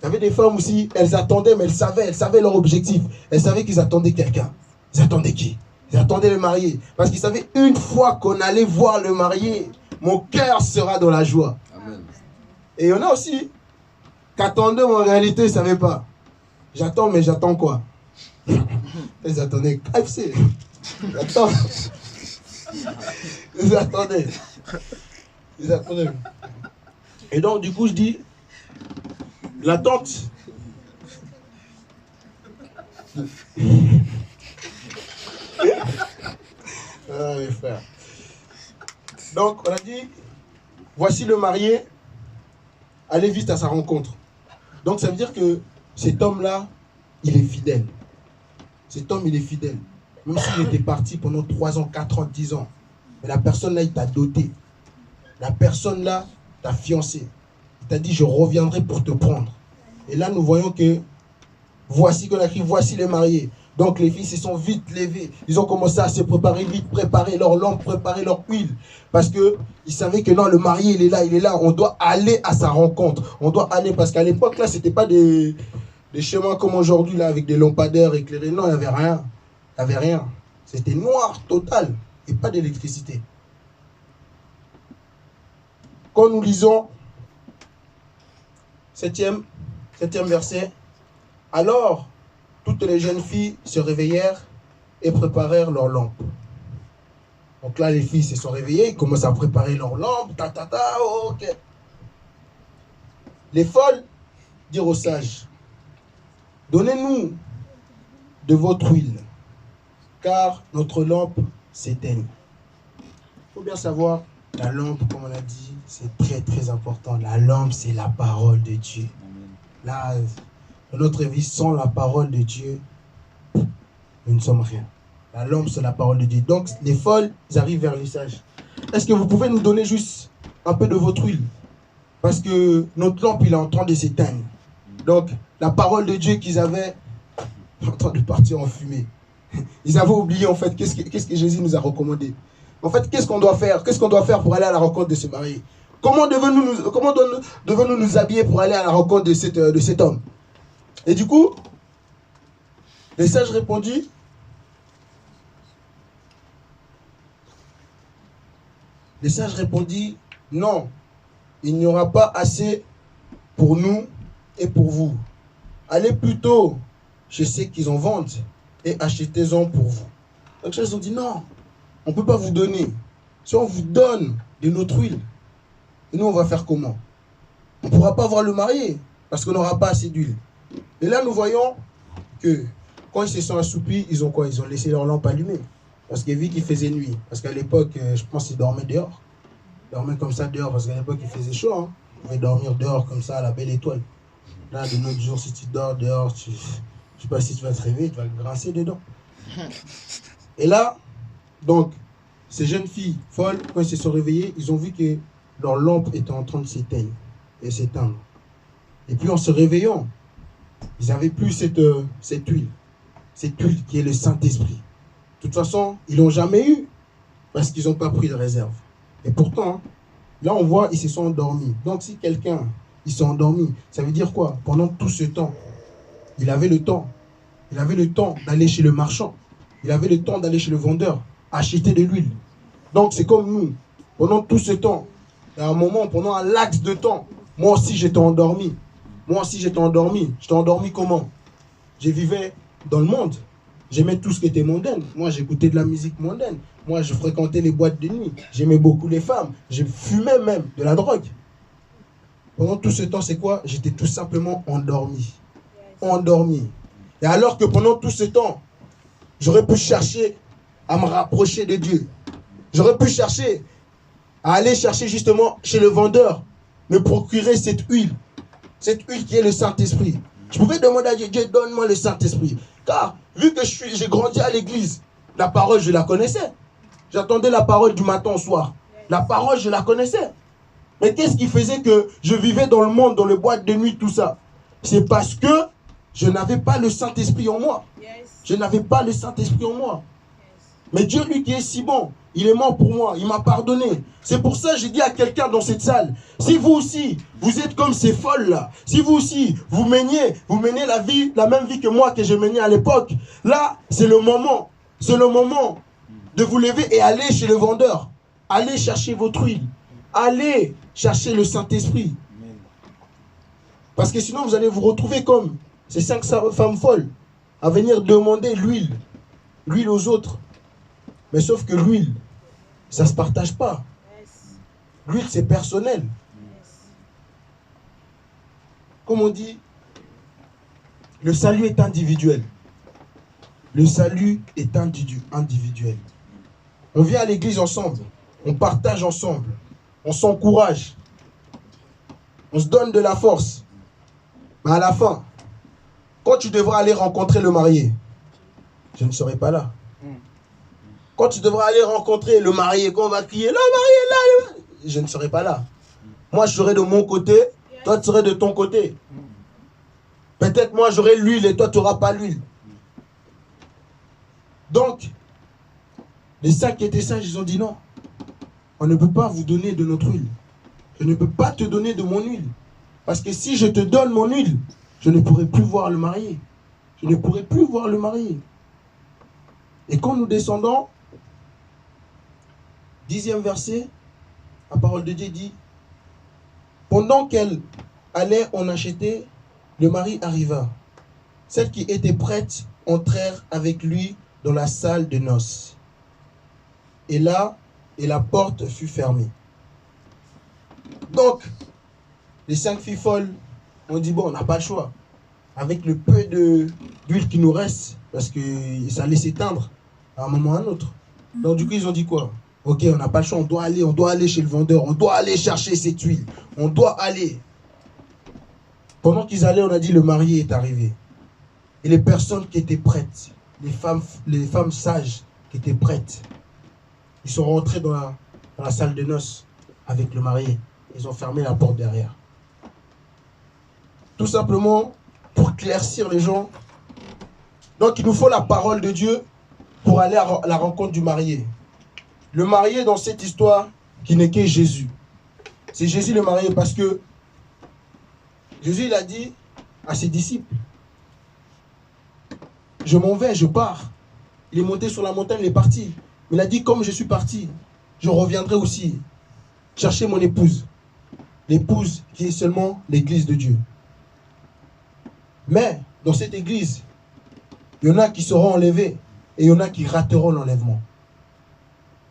Il y avait des femmes aussi, elles attendaient, mais elles savaient leur objectif. Elles savaient qu'ils attendaient quelqu'un. Ils attendaient qui? Ils attendaient le marié. Parce qu'ils savaient, une fois qu'on allait voir le marié, mon cœur sera dans la joie. Amen. Et il y en a aussi qui attendaient, mais en réalité, ils ne savaient pas. J'attends, mais j'attends quoi? Ils attendaient KFC. J'attends. Ils attendaient. Et donc, du coup, je dis, l'attente. Ah, mes frères. Donc, on a dit, voici le marié, allez vite à sa rencontre. Donc, ça veut dire que cet homme-là, il est fidèle. Cet homme, il est fidèle. Même s'il était parti pendant 3 ans, 4 ans, 10 ans. Mais la personne là, il t'a doté. La personne là t'a fiancé. Il t'a dit, je reviendrai pour te prendre. Et là, nous voyons que, voici qu'on a écrit, voici les mariés. Donc les filles se sont vite levées. Ils ont commencé à se préparer vite, préparer leur lampe, préparer leur huile. Parce qu'ils savaient que non, le marié, il est là, il est là. On doit aller à sa rencontre. On doit aller, parce qu'à l'époque, là, c'était pas des chemins comme aujourd'hui, là, avec des lampadaires éclairés. Non, il n'y avait rien. Il n'y avait rien. C'était noir, total. Et pas d'électricité. Quand nous lisons, septième verset, alors toutes les jeunes filles se réveillèrent et préparèrent leurs lampes. Donc là, les filles se sont réveillées, ils commencent à préparer leurs lampes, ok. Les folles dirent aux sages, donnez-nous de votre huile, car notre lampe s'éteigne. Il faut bien savoir, la lampe, comme on a dit, c'est très très important. La lampe, c'est la parole de Dieu. Là, dans notre vie, sans la parole de Dieu, nous ne sommes rien. La lampe, c'est la parole de Dieu. Donc, les folles, ils arrivent vers les sages. Est-ce que vous pouvez nous donner juste un peu de votre huile? Parce que notre lampe, il est en train de s'éteindre. Donc, la parole de Dieu qu'ils avaient, en train de partir en fumée. Ils avaient oublié, en fait, qu'est-ce que Jésus nous a recommandé. En fait, qu'est-ce qu'on doit faire? Qu'est-ce qu'on doit faire pour aller à la rencontre de ce mari? Comment devons-nous nous habiller pour aller à la rencontre de cet homme? Et du coup, les sages répondit, non, il n'y aura pas assez pour nous et pour vous. Allez plutôt chez ceux qui en vendent et achetez-en pour vous. Donc les sages ont dit, non, on ne peut pas vous donner. Si on vous donne de notre huile, et nous on va faire comment? On ne pourra pas voir le marié, parce qu'on n'aura pas assez d'huile. Et là nous voyons que quand ils se sont assoupis, ils ont quoi? Ils ont laissé leur lampe allumée. Parce qu'ils vu qu'il faisait nuit. Parce qu'à l'époque, je pense qu'ils dormaient dehors. Ils dormaient comme ça dehors, parce qu'à l'époque il faisait chaud. Hein. Ils pouvaient dormir dehors comme ça, à la belle étoile. Là, de notre jour, si tu dors dehors, je ne sais pas si tu vas te réveiller, tu vas te grincer dedans. Et là, donc, ces jeunes filles folles, quand ils se sont réveillées, ils ont vu que leur lampe était en train de s'éteindre et s'éteindre. Et puis en se réveillant, ils n'avaient plus cette huile qui est le Saint-Esprit. De toute façon, ils ne l'ont jamais eu parce qu'ils n'ont pas pris de réserve. Et pourtant, là on voit, ils se sont endormis. Donc si quelqu'un, il s'est endormi, ça veut dire quoi? Pendant tout ce temps, il avait le temps. Il avait le temps d'aller chez le marchand. Il avait le temps d'aller chez le vendeur, acheter de l'huile. Donc c'est comme nous. Pendant tout ce temps, à un moment, pendant un laps de temps, moi aussi j'étais endormi. J'étais endormi comment? Je vivais dans le monde. J'aimais tout ce qui était mondaine. Moi, j'écoutais de la musique mondaine. Moi, je fréquentais les boîtes de nuit. J'aimais beaucoup les femmes. Je fumais même de la drogue. Pendant tout ce temps, c'est quoi? J'étais tout simplement endormi. Endormi. Et alors que pendant tout ce temps, j'aurais pu chercher à me rapprocher de Dieu. J'aurais pu chercher à aller chercher justement chez le vendeur, me procurer cette huile qui est le Saint-Esprit. Je pouvais demander à Dieu, Dieu, donne-moi le Saint-Esprit. Car vu que j'ai grandi à l'église, la parole, je la connaissais. J'attendais la parole du matin au soir. La parole, je la connaissais. Mais qu'est-ce qui faisait que je vivais dans le monde, dans les boîtes de nuit, tout ça? C'est parce que je n'avais pas le Saint-Esprit en moi. Je n'avais pas le Saint-Esprit en moi. Mais Dieu, lui qui est si bon, il est mort pour moi, il m'a pardonné. C'est pour ça que j'ai dit à quelqu'un dans cette salle, si vous aussi, vous êtes comme ces folles-là, si vous aussi, vous menez la même vie que moi, que je menais à l'époque, là, c'est le moment de vous lever et aller chez le vendeur. Allez chercher votre huile. Allez chercher le Saint-Esprit. Parce que sinon, vous allez vous retrouver comme ces 5 femmes folles à venir demander l'huile aux autres. Mais sauf que l'huile, ça ne se partage pas. L'huile, c'est personnel. Comme on dit, le salut est individuel. Le salut est individuel. On vient à l'église ensemble. On partage ensemble. On s'encourage. On se donne de la force. Mais à la fin, quand tu devras aller rencontrer le marié, je ne serai pas là. Quand tu devras aller rencontrer le marié, quand on va crier, le marié est là, je ne serai pas là. Moi, je serai de mon côté, toi, tu serais de ton côté. Peut-être moi, j'aurai l'huile et toi, tu n'auras pas l'huile. Donc, les 5 qui étaient sages, ils ont dit non. On ne peut pas vous donner de notre huile. Je ne peux pas te donner de mon huile. Parce que si je te donne mon huile, je ne pourrai plus voir le marié. Je ne pourrai plus voir le marié. Et quand nous descendons, 10e verset, la parole de Dieu dit, pendant qu'elle allait en acheter, le mari arriva. Celles qui étaient prêtes entrèrent avec lui dans la salle de noces. Et là, la porte fut fermée. Donc, les 5 filles folles ont dit, bon, on n'a pas le choix. Avec le peu d'huile qui nous reste, parce que ça allait s'éteindre à un moment ou à un autre. Donc, du coup, ils ont dit quoi? Ok, on n'a pas le choix, on doit aller chez le vendeur, on doit aller chercher cette huile. On doit aller. Pendant qu'ils allaient, on a dit, le marié est arrivé. Et les personnes qui étaient prêtes, les femmes sages qui étaient prêtes, ils sont rentrés dans la salle de noces avec le marié. Ils ont fermé la porte derrière. Tout simplement pour éclaircir les gens. Donc il nous faut la parole de Dieu pour aller à la rencontre du marié. Le marié dans cette histoire qui n'est que Jésus. C'est Jésus le marié parce que Jésus il a dit à ses disciples, je m'en vais, je pars. Il est monté sur la montagne, il est parti. Il a dit, comme je suis parti, je reviendrai aussi chercher mon épouse. L'épouse qui est seulement l'église de Dieu. Mais dans cette église, il y en a qui seront enlevés et il y en a qui rateront l'enlèvement.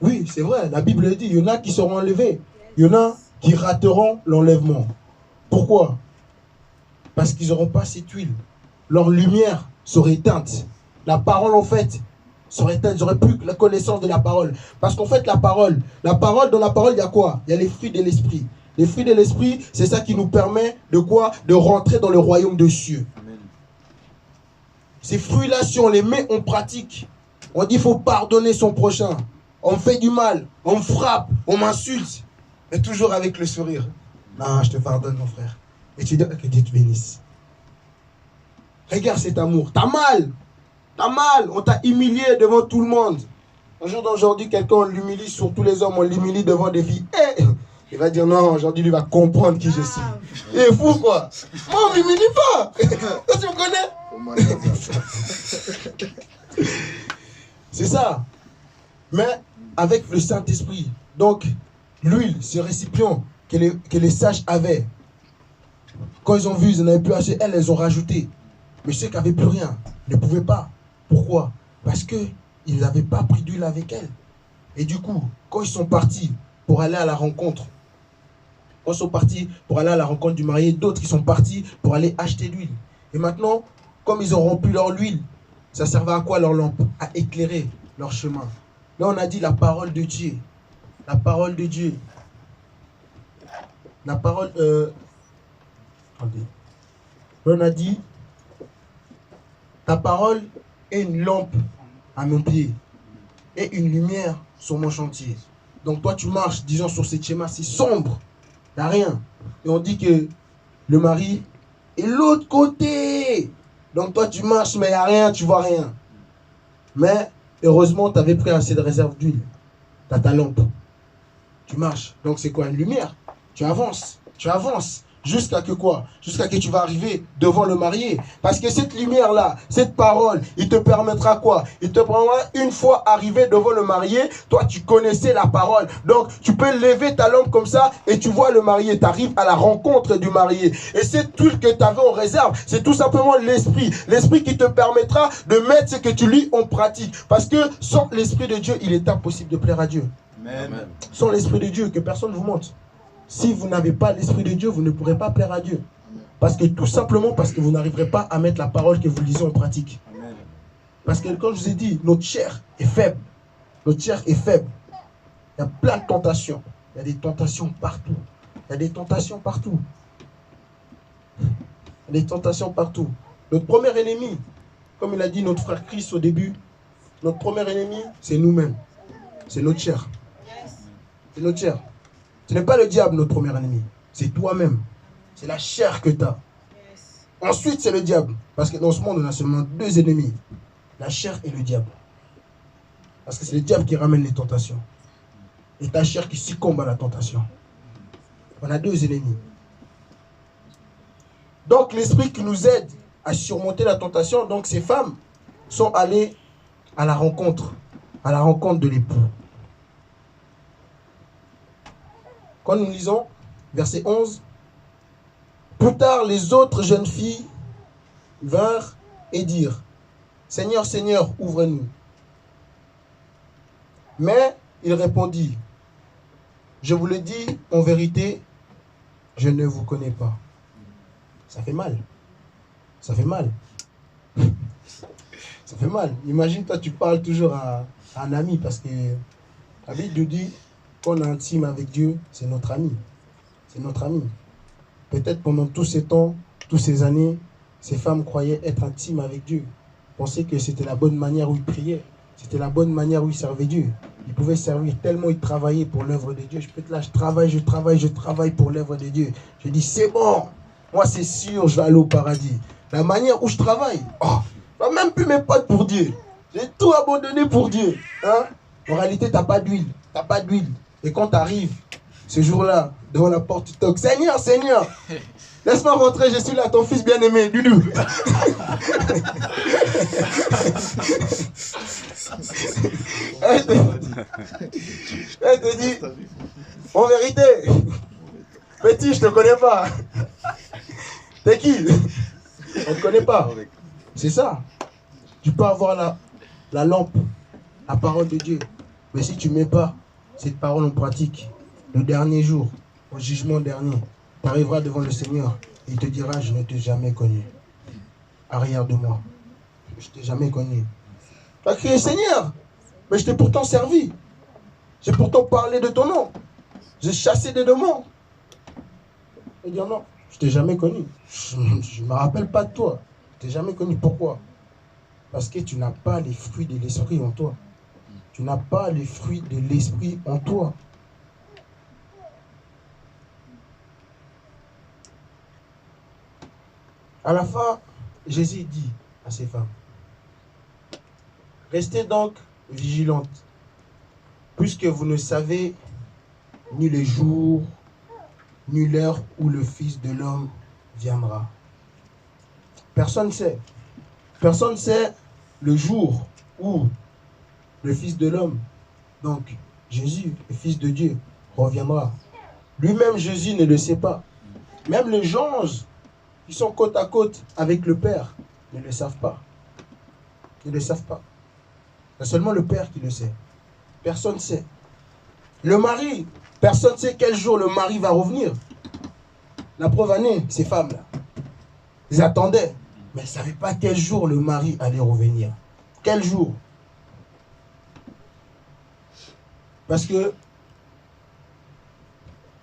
Oui, c'est vrai, la Bible le dit, il y en a qui seront enlevés, il y en a qui rateront l'enlèvement. Pourquoi? Parce qu'ils n'auront pas cette huile. Leur lumière serait éteinte. La parole, en fait, serait éteinte. Ils n'auraient plus la connaissance de la parole. Parce qu'en fait, dans la parole, il y a quoi? Il y a les fruits de l'esprit. Les fruits de l'esprit, c'est ça qui nous permet de quoi? De rentrer dans le royaume des cieux. Amen. Ces fruits-là, si on les met en pratique, on dit qu'il faut pardonner son prochain. On me fait du mal, on me frappe, on m'insulte. Mais toujours avec le sourire. Non, je te pardonne, mon frère. Et tu dis que Dieu te bénisse. Regarde cet amour. T'as mal. T'as mal. On t'a humilié devant tout le monde. Un jour d'aujourd'hui, quelqu'un, on l'humilie sur tous les hommes, on l'humilie devant des filles. Hey, il va dire non, aujourd'hui, lui va comprendre qui je suis. Il est fou, quoi. Moi, on ne m'humilie pas. Toi, tu me connais? C'est ça. Mais avec le Saint-Esprit. Donc, l'huile, ce récipient que les sages avaient. Quand ils ont vu, ils n'en avaient plus assez. Elles ont rajouté. Mais ceux qui n'avaient plus rien ne pouvaient pas. Pourquoi? Parce qu'ils n'avaient pas pris d'huile avec elles. Et du coup, quand ils sont partis pour aller à la rencontre, du marié, d'autres qui sont partis pour aller acheter l'huile. Et maintenant, comme ils ont rempli leur huile, ça servait à quoi leur lampe? À éclairer leur chemin. Là, on a dit la parole de Dieu. La parole de Dieu. La parole... Attendez. Là, on a dit, ta parole est une lampe à mon pied et une lumière sur mon chantier. Donc toi, tu marches, disons, sur ce schéma, c'est sombre. Il n'y a rien. Et on dit que le mari est l'autre côté. Donc toi, tu marches, mais il n'y a rien, tu vois rien. Mais heureusement, tu avais pris assez de réserve d'huile. Tu as ta lampe. Tu marches. Donc c'est quoi? Une lumière. Tu avances. Tu avances. Jusqu'à que quoi? Jusqu'à que tu vas arriver devant le marié. Parce que cette lumière-là, cette parole, il te permettra quoi? Il te permettra, une fois arrivé devant le marié, toi tu connaissais la parole. Donc tu peux lever ta lampe comme ça et tu vois le marié. Tu arrives à la rencontre du marié. Et cette huile que tu avais en réserve, c'est tout simplement l'esprit. L'esprit qui te permettra de mettre ce que tu lis en pratique. Parce que sans l'esprit de Dieu, il est impossible de plaire à Dieu. Amen. Sans l'esprit de Dieu, que personne ne vous montre. Si vous n'avez pas l'Esprit de Dieu, vous ne pourrez pas plaire à Dieu. Parce que tout simplement parce que vous n'arriverez pas à mettre la parole que vous lisez en pratique. Amen. Parce que comme je vous ai dit, notre chair est faible. Notre chair est faible. Il y a plein de tentations. Il y a des tentations partout. Il y a des tentations partout. Il y a des tentations partout. Notre premier ennemi, comme il a dit notre frère Christ au début, notre premier ennemi, c'est nous-mêmes. c'est notre chair. C'est notre chair. Ce n'est pas le diable, notre premier ennemi. C'est toi-même. C'est la chair que tu as. Ensuite, c'est le diable. Parce que dans ce monde, on a seulement deux ennemis. La chair et le diable. Parce que c'est le diable qui ramène les tentations. Et ta chair qui succombe à la tentation. On a deux ennemis. Donc, l'esprit qui nous aide à surmonter la tentation, donc ces femmes sont allées à la rencontre de l'époux. Quand nous lisons, verset 11, plus tard, les autres jeunes filles vinrent et dirent, Seigneur, Seigneur, ouvre-nous. Mais il répondit, je vous le dis en vérité, je ne vous connais pas. Ça fait mal. Ça fait mal. Ça fait mal. Imagine, toi, tu parles toujours à un ami parce que la Bible nous dit qu'on est intime avec Dieu, c'est notre ami. C'est notre ami. Peut-être pendant tous ces temps, toutes ces années, ces femmes croyaient être intimes avec Dieu. Pensaient que c'était la bonne manière où ils priaient. C'était la bonne manière où ils servaient Dieu. Ils pouvaient servir tellement ils travaillaient pour l'œuvre de Dieu. Je peux être là, je travaille pour l'œuvre de Dieu. Je dis, c'est bon. Moi, c'est sûr, je vais aller au paradis. La manière où je travaille, je ne même plus mes potes pour Dieu. J'ai tout abandonné pour Dieu. Hein? En réalité, tu n'as pas d'huile. Tu n'as pas d'huile. Et quand tu arrives, ce jour-là, devant la porte, tu toques. Seigneur, Seigneur, laisse-moi rentrer, je suis là, ton fils bien-aimé, Doudou. Elle te dit, en vérité, petit, je te connais pas. T'es qui? On ne te connaît pas. C'est ça. Tu peux avoir la lampe, la parole de Dieu. Mais si tu ne mets pas cette parole en pratique, le dernier jour, au jugement dernier, tu arriveras devant le Seigneur et il te dira, je ne t'ai jamais connu. Arrière de moi. Je ne t'ai jamais connu. Tu as crié, Seigneur, mais je t'ai pourtant servi. J'ai pourtant parlé de ton nom. J'ai chassé des démons. Il dit, non, je ne t'ai jamais connu. Je ne me rappelle pas de toi. Je ne t'ai jamais connu. Pourquoi? Parce que tu n'as pas les fruits de l'esprit en toi. Tu n'as pas les fruits de l'esprit en toi. À la fin, Jésus dit à ces femmes, restez donc vigilantes, puisque vous ne savez ni le jour, ni l'heure où le Fils de l'homme viendra. Personne ne sait. Personne ne sait le jour où le Fils de l'homme, donc Jésus, le Fils de Dieu, reviendra. Lui-même, Jésus ne le sait pas. Même les anges qui sont côte à côte avec le Père ne le savent pas. Ils ne le savent pas. C'est seulement le Père qui le sait. Personne ne sait. Le mari, personne ne sait quel jour le mari va revenir. La preuve en est, ces femmes-là, ils attendaient, mais ils ne savaient pas quel jour le mari allait revenir. Quel jour? Parce que,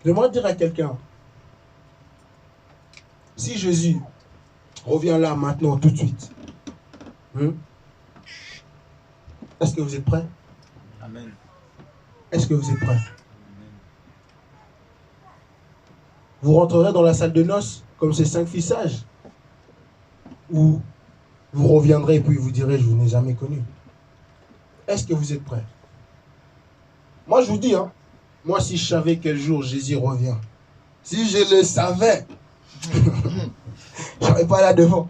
j'aimerais dire à quelqu'un, si Jésus revient là, maintenant, tout de suite, est-ce que vous êtes prêts? Amen. Est-ce que vous êtes prêts? Vous rentrerez dans la salle de noces comme ces 5 filles sages? Ou vous reviendrez et puis vous direz, je vous n'ai jamais connu? Est-ce que vous êtes prêts? Moi, je vous dis, moi, si je savais quel jour Jésus revient, si je le savais, je ne serais pas là devant.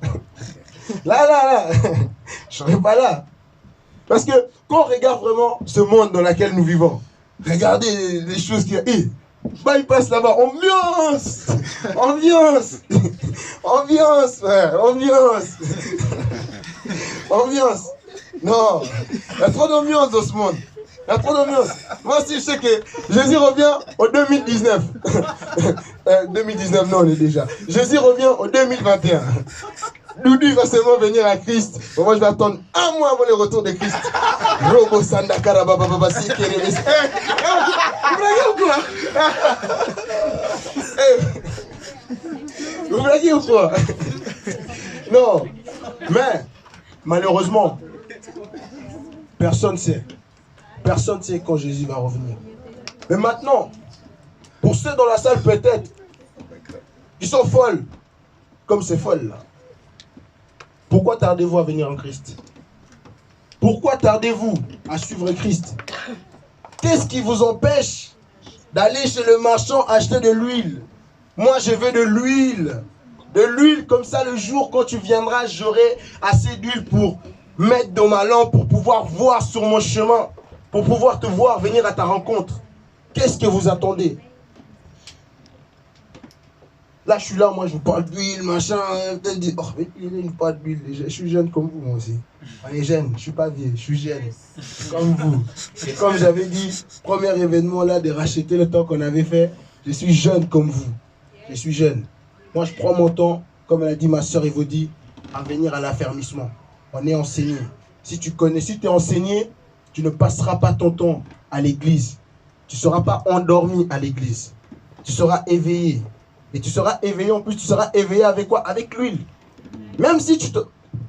Là, je ne serais pas là. Parce que quand on regarde vraiment ce monde dans lequel nous vivons, regardez les choses qu'il y a. Il passe là-bas, ambiance, frère, ambiance. Non, il y a trop d'ambiance dans ce monde. Il y a trop d'ambiance. Moi aussi, je sais que Jésus revient au 2019. 2019, non, on est déjà. Jésus revient au 2021. Doudou va seulement venir à Christ. Bon, moi, je vais attendre un mois avant le retour de Christ. Robo Sandakara Baba Baba Sikere. Vous blaguez ou quoi? Non. Mais, malheureusement, personne ne sait. Personne ne sait quand Jésus va revenir. Mais maintenant, pour ceux dans la salle peut-être, qui sont folles, comme ces folles là, pourquoi tardez-vous à venir en Christ? Pourquoi tardez-vous à suivre Christ? Qu'est-ce qui vous empêche d'aller chez le marchand acheter de l'huile? Moi, je veux de l'huile. De l'huile, comme ça, le jour quand tu viendras, j'aurai assez d'huile pour mettre dans ma lampe, pour pouvoir voir sur mon chemin, pour pouvoir te voir venir à ta rencontre. Qu'est-ce que vous attendez? Là, je suis là, moi, je vous parle d'huile, machin. Peut-être dire, oh, mais il n'est pas d'huile. Je suis jeune comme vous, moi aussi. On est jeune, je ne suis pas vieux, je suis jeune. Comme vous. Et comme j'avais dit, premier événement là, de racheter le temps qu'on avait fait, je suis jeune comme vous. Je suis jeune. Moi, je prends mon temps, comme elle a dit ma soeur Evodie, à venir à l'affermissement. On est enseigné. Si tu connais, si tu es enseigné, tu ne passeras pas ton temps à l'église. Tu ne seras pas endormi à l'église. Tu seras éveillé. Et tu seras éveillé, en plus tu seras éveillé avec quoi? Avec l'huile. Même si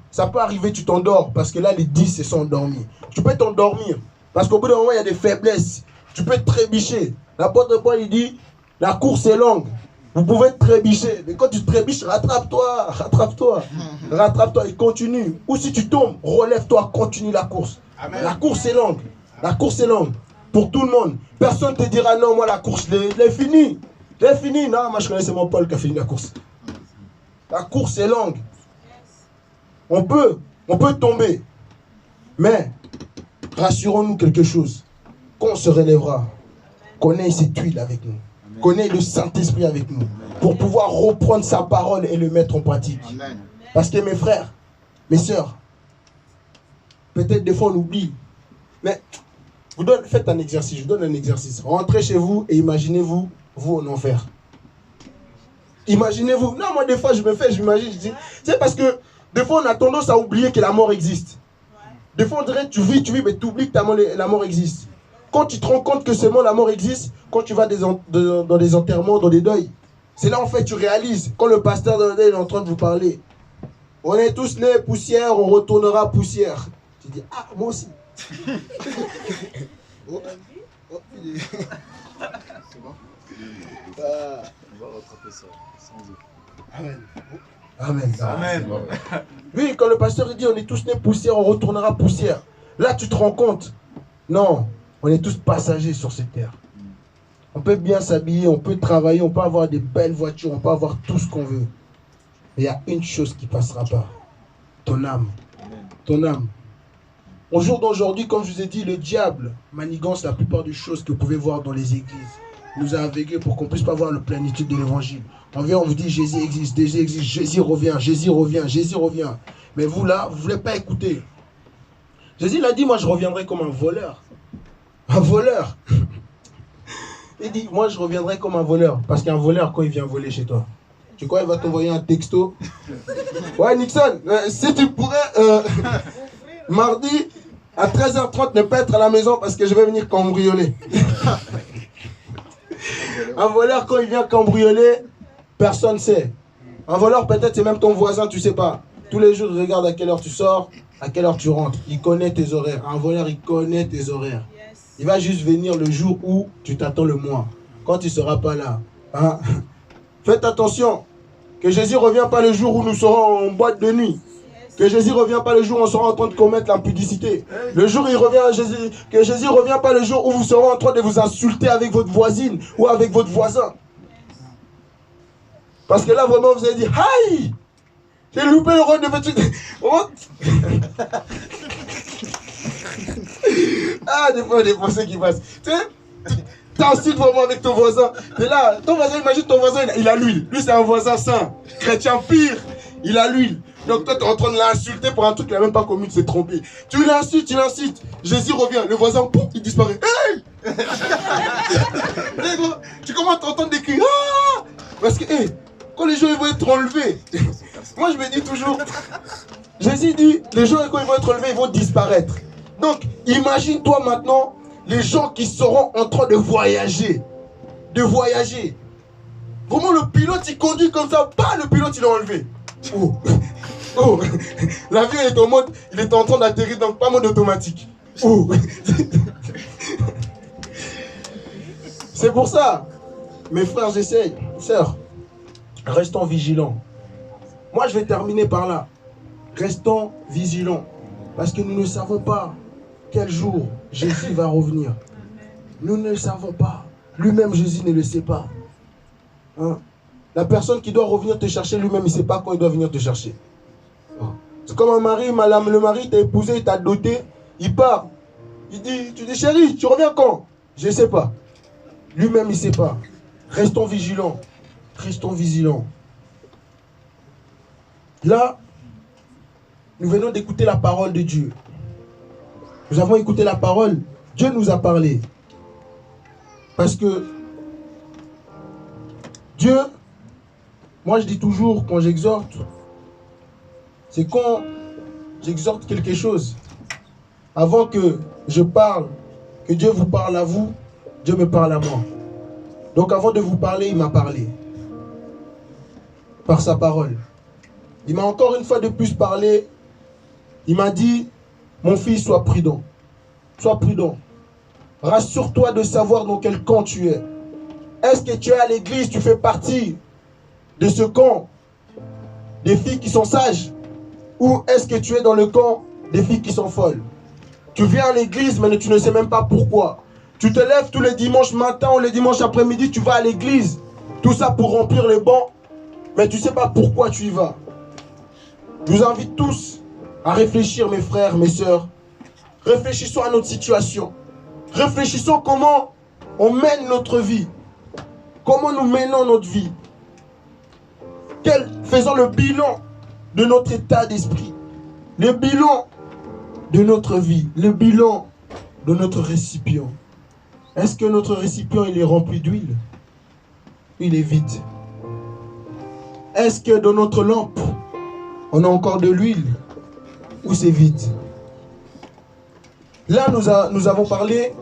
ça peut arriver, tu t'endors, parce que là les 10 se sont endormis. Tu peux t'endormir, parce qu'au bout d'un moment il y a des faiblesses. Tu peux trébucher. L'apôtre Paul il dit, la course est longue. Vous pouvez trébucher, mais quand tu trébuches, rattrape-toi, rattrape-toi, rattrape-toi et continue. Ou si tu tombes, relève-toi, continue la course. Amen. La course est longue, la course est longue. Pour tout le monde. Personne ne te dira non, moi la course, je l'ai fini. J'ai fini. Non, moi je connais, c'est mon Paul qui a fini la course. La course est longue. On peut tomber. Mais, rassurons-nous quelque chose. Quand on se relèvera, qu'on ait cette huile avec nous. Qu'on ait le Saint-Esprit avec nous. Pour pouvoir reprendre sa parole et le mettre en pratique. Amen. Parce que mes frères, mes sœurs, peut-être des fois on oublie. Mais, faites un exercice, je vous donne un exercice. Rentrez chez vous et imaginez-vous vous en enfer. Imaginez-vous. Non, moi des fois j'imagine, je dis, c'est parce que des fois on a tendance à oublier que la mort existe. Des fois on dirait tu vis, mais tu oublies que la mort existe. Quand tu te rends compte que seulement la mort existe, quand tu vas dans des enterrements, dans des deuils, c'est là en fait tu réalises, quand le pasteur dans le deuil est en train de vous parler, on est tous nés poussière, on retournera poussière. Tu dis, ah moi aussi. Oh. Oh. C'est bon. On va rattraper ça sans eux. Amen. Amen. Amen. Oui, quand le pasteur dit on est tous nés poussière, on retournera poussière. Là, tu te rends compte. Non, on est tous passagers sur cette terre. On peut bien s'habiller, on peut travailler, on peut avoir des belles voitures, on peut avoir tout ce qu'on veut. Mais il y a une chose qui ne passera pas. Ton âme. Ton âme. Au jour d'aujourd'hui, comme je vous ai dit, le diable manigance la plupart des choses que vous pouvez voir dans les églises. Nous a aveugés pour qu'on ne puisse pas voir la plénitude de l'évangile. On vient, on vous dit Jésus existe, Jésus revient, Jésus revient, Jésus revient. Mais vous là, vous ne voulez pas écouter. Jésus l'a dit, moi je reviendrai comme un voleur. Un voleur. Il dit, moi je reviendrai comme un voleur. Parce qu'un voleur, quand il vient voler chez toi, tu crois qu'il va t'envoyer un texto? Ouais, Nixon, si tu pourrais, mardi, à 13h30, ne pas être à la maison parce que je vais venir cambrioler. Un voleur, quand il vient cambrioler, personne ne sait. Un voleur, peut-être, c'est même ton voisin, tu ne sais pas. Tous les jours, il regarde à quelle heure tu sors, à quelle heure tu rentres. Il connaît tes horaires. Un voleur, il connaît tes horaires. Il va juste venir le jour où tu t'attends le mois. Quand tu ne seras pas là. Hein? Faites attention. Que Jésus ne revient pas le jour où nous serons en boîte de nuit. Que Jésus ne revient pas le jour où on sera en train de commettre l'impudicité. Le jour où il revient, que Jésus ne revient pas le jour où vous serez en train de vous insulter avec votre voisine ou avec votre voisin. Parce que là, vraiment, vous allez dire, aïe, j'ai loupé le rôle de votre... Ah, des fois, des pensées qui passent. Tu sais, t'insultes vraiment avec ton voisin. Et là, ton voisin, imagine ton voisin, il a l'huile. Lui, c'est un voisin saint. Chrétien pire, il a l'huile. Donc toi, tu es en train de l'insulter pour un truc qu'il n'a même pas commis, de s'est trompé. Tu l'insultes, tu l'insultes. Jésus revient, le voisin, pouf, il disparaît. Hey. Tu commences à entendre des cris. Ah. Parce que, hey, quand les gens ils vont être enlevés, moi je me dis toujours, Jésus dit, les gens quand ils vont être enlevés, ils vont disparaître. Donc, imagine-toi maintenant, les gens qui seront en train de voyager. De voyager. Vraiment, le pilote, il conduit comme ça. Pas le pilote, il l'a enlevé. Oh. Oh. L'avion est en mode, il est en train d'atterrir, donc pas mode automatique. Oh. C'est pour ça, mes frères, j'essaye. Sœurs, restons vigilants. Moi, je vais terminer par là. Restons vigilants. Parce que nous ne savons pas quel jour Jésus va revenir. Nous ne le savons pas. Lui-même, Jésus ne le sait pas. Hein? La personne qui doit revenir te chercher, lui-même, il ne sait pas quand il doit venir te chercher. C'est comme un mari, madame, le mari t'a épousé, t'a doté, il part. Il dit, tu dis, chérie, tu reviens quand? Je ne sais pas. Lui-même, il ne sait pas. Restons vigilants. Restons vigilants. Là, nous venons d'écouter la parole de Dieu. Nous avons écouté la parole. Dieu nous a parlé. Parce que Dieu, moi je dis toujours quand j'exhorte, c'est quand j'exhorte quelque chose. Avant que je parle, que Dieu vous parle à vous, Dieu me parle à moi. Donc avant de vous parler, il m'a parlé. Par sa parole. Il m'a encore une fois de plus parlé. Il m'a dit, mon fils, sois prudent. Sois prudent. Rassure-toi de savoir dans quel camp tu es. Est-ce que tu es à l'église, tu fais partie de ce camp des filles qui sont sages? Ou est-ce que tu es dans le camp des filles qui sont folles? Tu viens à l'église, mais tu ne sais même pas pourquoi. Tu te lèves tous les dimanches matin ou les dimanches après-midi, tu vas à l'église. Tout ça pour remplir les bancs, mais tu ne sais pas pourquoi tu y vas. Je vous invite tous à réfléchir, mes frères, mes sœurs. Réfléchissons à notre situation. Réfléchissons comment on mène notre vie. Comment nous menons notre vie. Faisons le bilan de notre état d'esprit. Le bilan de notre vie. Le bilan de notre récipient. Est-ce que notre récipient il est rempli d'huile? Il est vide. Est-ce que dans notre lampe, on a encore de l'huile? Ou c'est vide? Là, nous avons parlé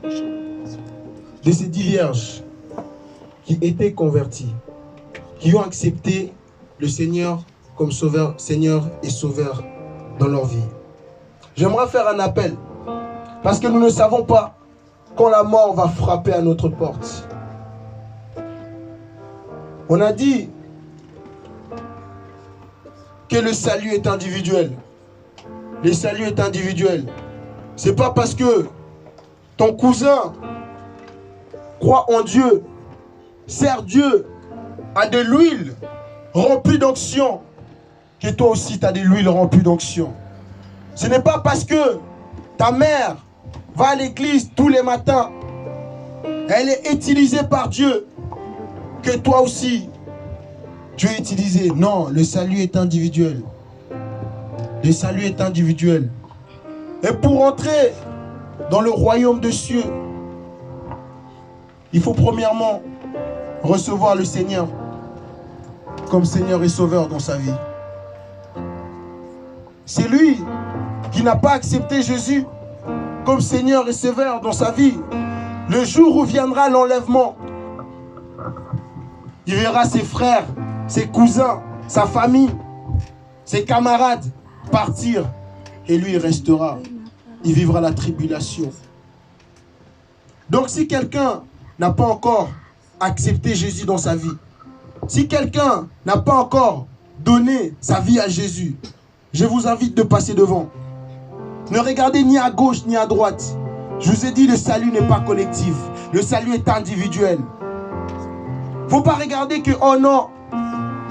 de ces 10 vierges qui étaient converties, qui ont accepté le Seigneur comme sauveur, Seigneur et sauveur dans leur vie. J'aimerais faire un appel, parce que nous ne savons pas quand la mort va frapper à notre porte. On a dit que le salut est individuel. Le salut est individuel. C'est pas parce que ton cousin croit en Dieu, sert Dieu, a de l'huile remplie d'onction, que toi aussi tu as de l'huile remplie d'onction. Ce n'est pas parce que ta mère va à l'église tous les matins, elle est utilisée par Dieu, que toi aussi tu es utilisé. Non, le salut est individuel. Le salut est individuel. Et pour entrer dans le royaume des cieux, il faut premièrement recevoir le Seigneur comme Seigneur et Sauveur dans sa vie. C'est lui qui n'a pas accepté Jésus comme Seigneur et Sauveur dans sa vie. Le jour où viendra l'enlèvement, il verra ses frères, ses cousins, sa famille, ses camarades partir et lui il restera. Il vivra la tribulation. Donc si quelqu'un n'a pas encore accepté Jésus dans sa vie, si quelqu'un n'a pas encore donné sa vie à Jésus, je vous invite de passer devant. Ne regardez ni à gauche ni à droite. Je vous ai dit, le salut n'est pas collectif. Le salut est individuel. Il ne faut pas regarder que, oh non,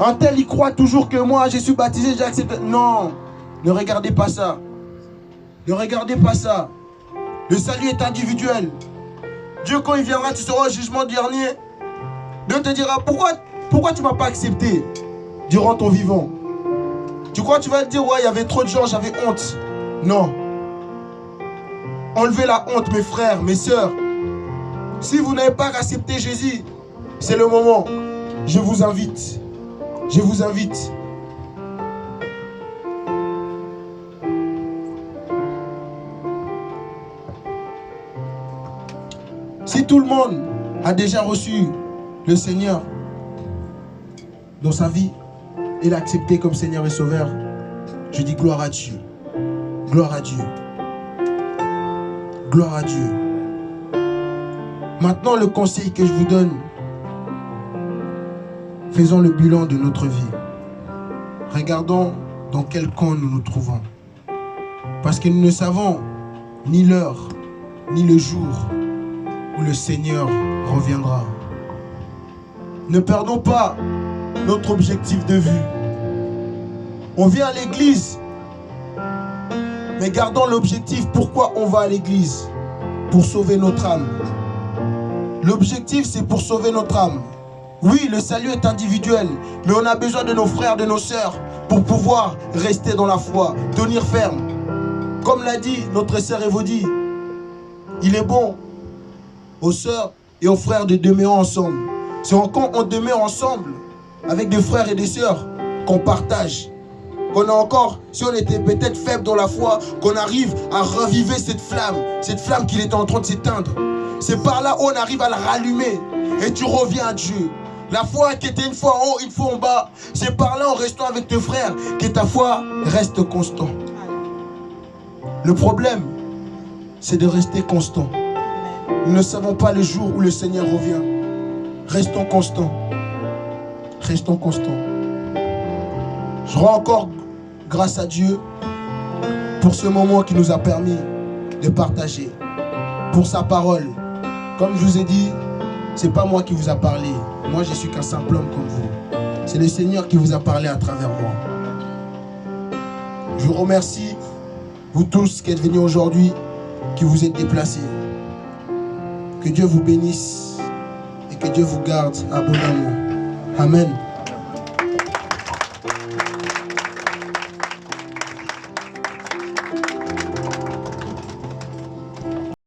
un tel il croit toujours que moi, je suis baptisé, j'ai accepté. Non, ne regardez pas ça. Ne regardez pas ça. Le salut est individuel. Dieu, quand il viendra, tu seras au jugement dernier. Dieu te dira, pourquoi tu ne m'as pas accepté durant ton vivant? Tu crois que tu vas te dire, ouais, il y avait trop de gens, j'avais honte. Non. Enlevez la honte, mes frères, mes sœurs. Si vous n'avez pas accepté Jésus, c'est le moment. Je vous invite. Je vous invite. Si tout le monde a déjà reçu le Seigneur dans sa vie et l'a accepté comme Seigneur et Sauveur, je dis gloire à Dieu. Gloire à Dieu. Gloire à Dieu. Maintenant, le conseil que je vous donne, faisons le bilan de notre vie. Regardons dans quel camp nous nous trouvons. Parce que nous ne savons ni l'heure, ni le jour où le Seigneur reviendra. Ne perdons pas notre objectif de vue. On vient à l'église, mais gardons l'objectif. Pourquoi on va à l'église? Pour sauver notre âme. L'objectif, c'est pour sauver notre âme. Oui, le salut est individuel, mais on a besoin de nos frères, de nos sœurs, pour pouvoir rester dans la foi, tenir ferme. Comme l'a dit notre sœur Evodie, il est bon aux sœurs et aux frères de demeurer ensemble. C'est quand on demeure ensemble, avec des frères et des sœurs, qu'on partage. Qu'on a encore, si on était peut-être faible dans la foi, qu'on arrive à raviver cette flamme qui était en train de s'éteindre. C'est par là où on arrive à la rallumer et tu reviens à Dieu. La foi qui était une fois en haut, une fois en bas, c'est par là en restant avec tes frères que ta foi reste constante. Le problème, c'est de rester constant. Nous ne savons pas le jour où le Seigneur revient. Restons constants. Restons constants. Je rends encore grâce à Dieu pour ce moment qui nous a permis de partager, pour sa parole. Comme je vous ai dit, ce n'est pas moi qui vous a parlé. Moi, je suis qu'un simple homme comme vous. C'est le Seigneur qui vous a parlé à travers moi. Je vous remercie, vous tous qui êtes venus aujourd'hui, qui vous êtes déplacés. Que Dieu vous bénisse et que Dieu vous garde abondamment. Amen.